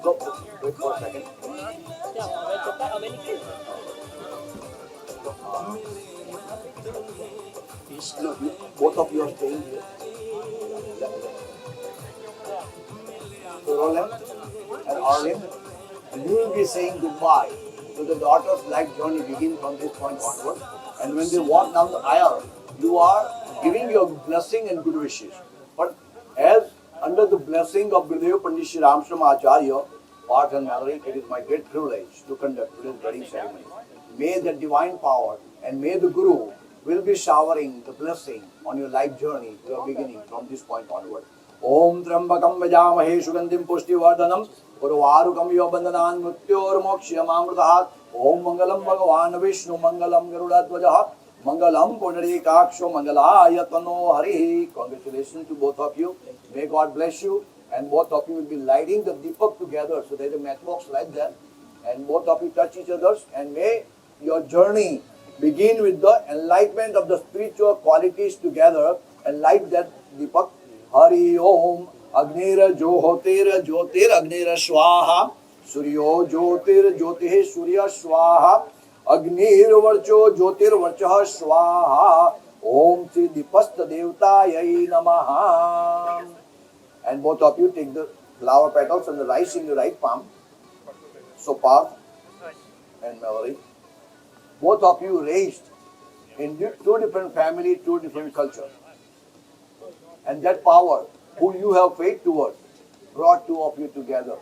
So, wait for a second. Look, both of you are staying here. So, Roland and Arlen, you will be saying goodbye to the daughter's life journey begin from this point onward. And when they walk down the aisle, you are giving your blessing and good wishes. But as under the blessing of Gurudev Pandit Shri Ramshrama Acharya, Parth and Malery, it is my great privilege to conduct today's wedding ceremony. May the divine power and may the Guru will be showering the blessing on your life journey, your beginning from this point onward. Om Trambakam Vajamahe Sugandim Pushtivardhanam Urvarukam Yobandanan Mrityor Mokshiyamamritahat Om Mangalam Bhagavan Vishnu Mangalam Garudadvajahat Mangalam Pundarikaksho Mangalayatano Hari. Congratulations to both of you. May God bless you. And both of you will be lighting the deepak together. So there is a matchbox like that. And both of you touch each other. And may your journey begin with the enlightenment of the spiritual qualities together. And light that deepak. Hari Om Agnira Jyotir Jyotir Agnira Swaha Suryo Jyotir Jyotih Surya Swaha Agnir Varcho Jyotir Varchah Swaha Om Sri Dipasta Devtayai Namaha. And both of you take the flower petals and the rice in your right palm. So Parth and Malery, both of you raised in two different families, two different cultures. And that power, who you have faith towards, brought two of you together.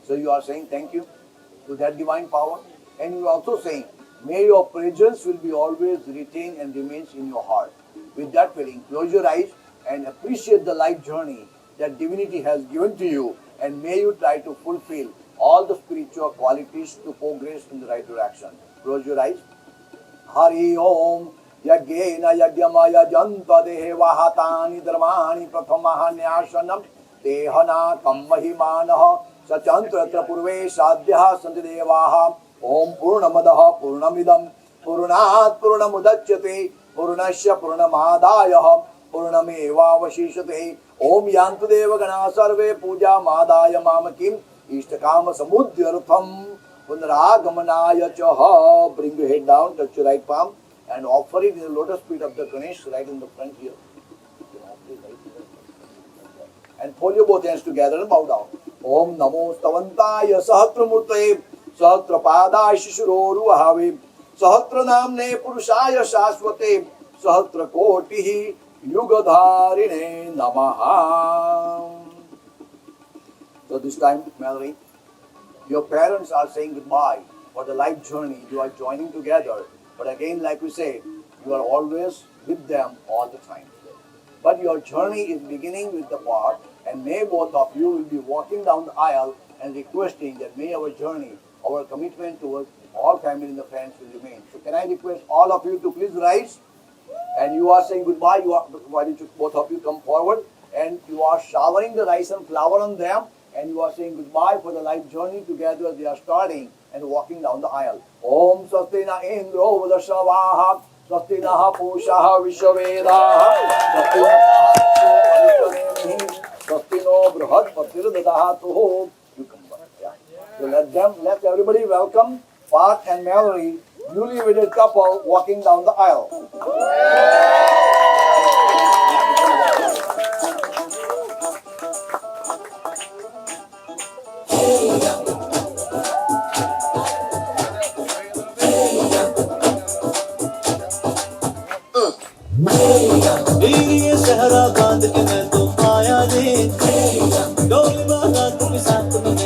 So you are saying thank you to that divine power. And you are also saying, may your presence will be always retained and remains in your heart. With that feeling, close your eyes and appreciate the life journey that divinity has given to you. And may you try to fulfill all the spiritual qualities to progress in the right direction. Close your eyes. Hari Om. Yagena Yagyamaya Janta Devahatani Dharmani Prathamahanyasanam Tehana Kammahimanaha Sachantra Purve Sadhyaha Santidevaha Om Purnamadaha Purnamidam Purnat Purnamudachyate Purnasya Purnamadaya Purnameva Vashishate Om Yantudeva Gana Sarve Puja Madaya Mamakim Ishtakama Samudyartham Punaragamanaya Chaha. Bring your head down, touch your right palm. And offer it in the lotus feet of the Ganesh right in the front here. And fold your both hands together and bow down. Om Namo Stavantaya Sahasramurtaye Sahastrapadaya Shishururu Ahave Sahasra Namne Purushaya Shaswate Sahasra Kotihi Yugadharine Namaha. So this time, Malery, your parents are saying goodbye for the life journey you are joining together. But again, like we say, you are always with them all the time. But your journey is beginning with the Parth, and may both of you will be walking down the aisle and requesting that may our journey, our commitment towards all family and the friends will remain. So can I request all of you to please rise? And you are saying goodbye. Why don't you both of you come forward? And you are showering the rice and flour on them. And you are saying goodbye for the life journey together. They are starting and walking down the aisle. Om Swastina Indro Vadashavaha Swastinaha Pushaha Vishwavedaha Swastino Brahad Patirdadaha. You come back. Yeah. So let everybody welcome Parth and Malery, newly wedded couple walking down the aisle. सहरा बांध के मैं तो आया रे डोली बारात के साथ में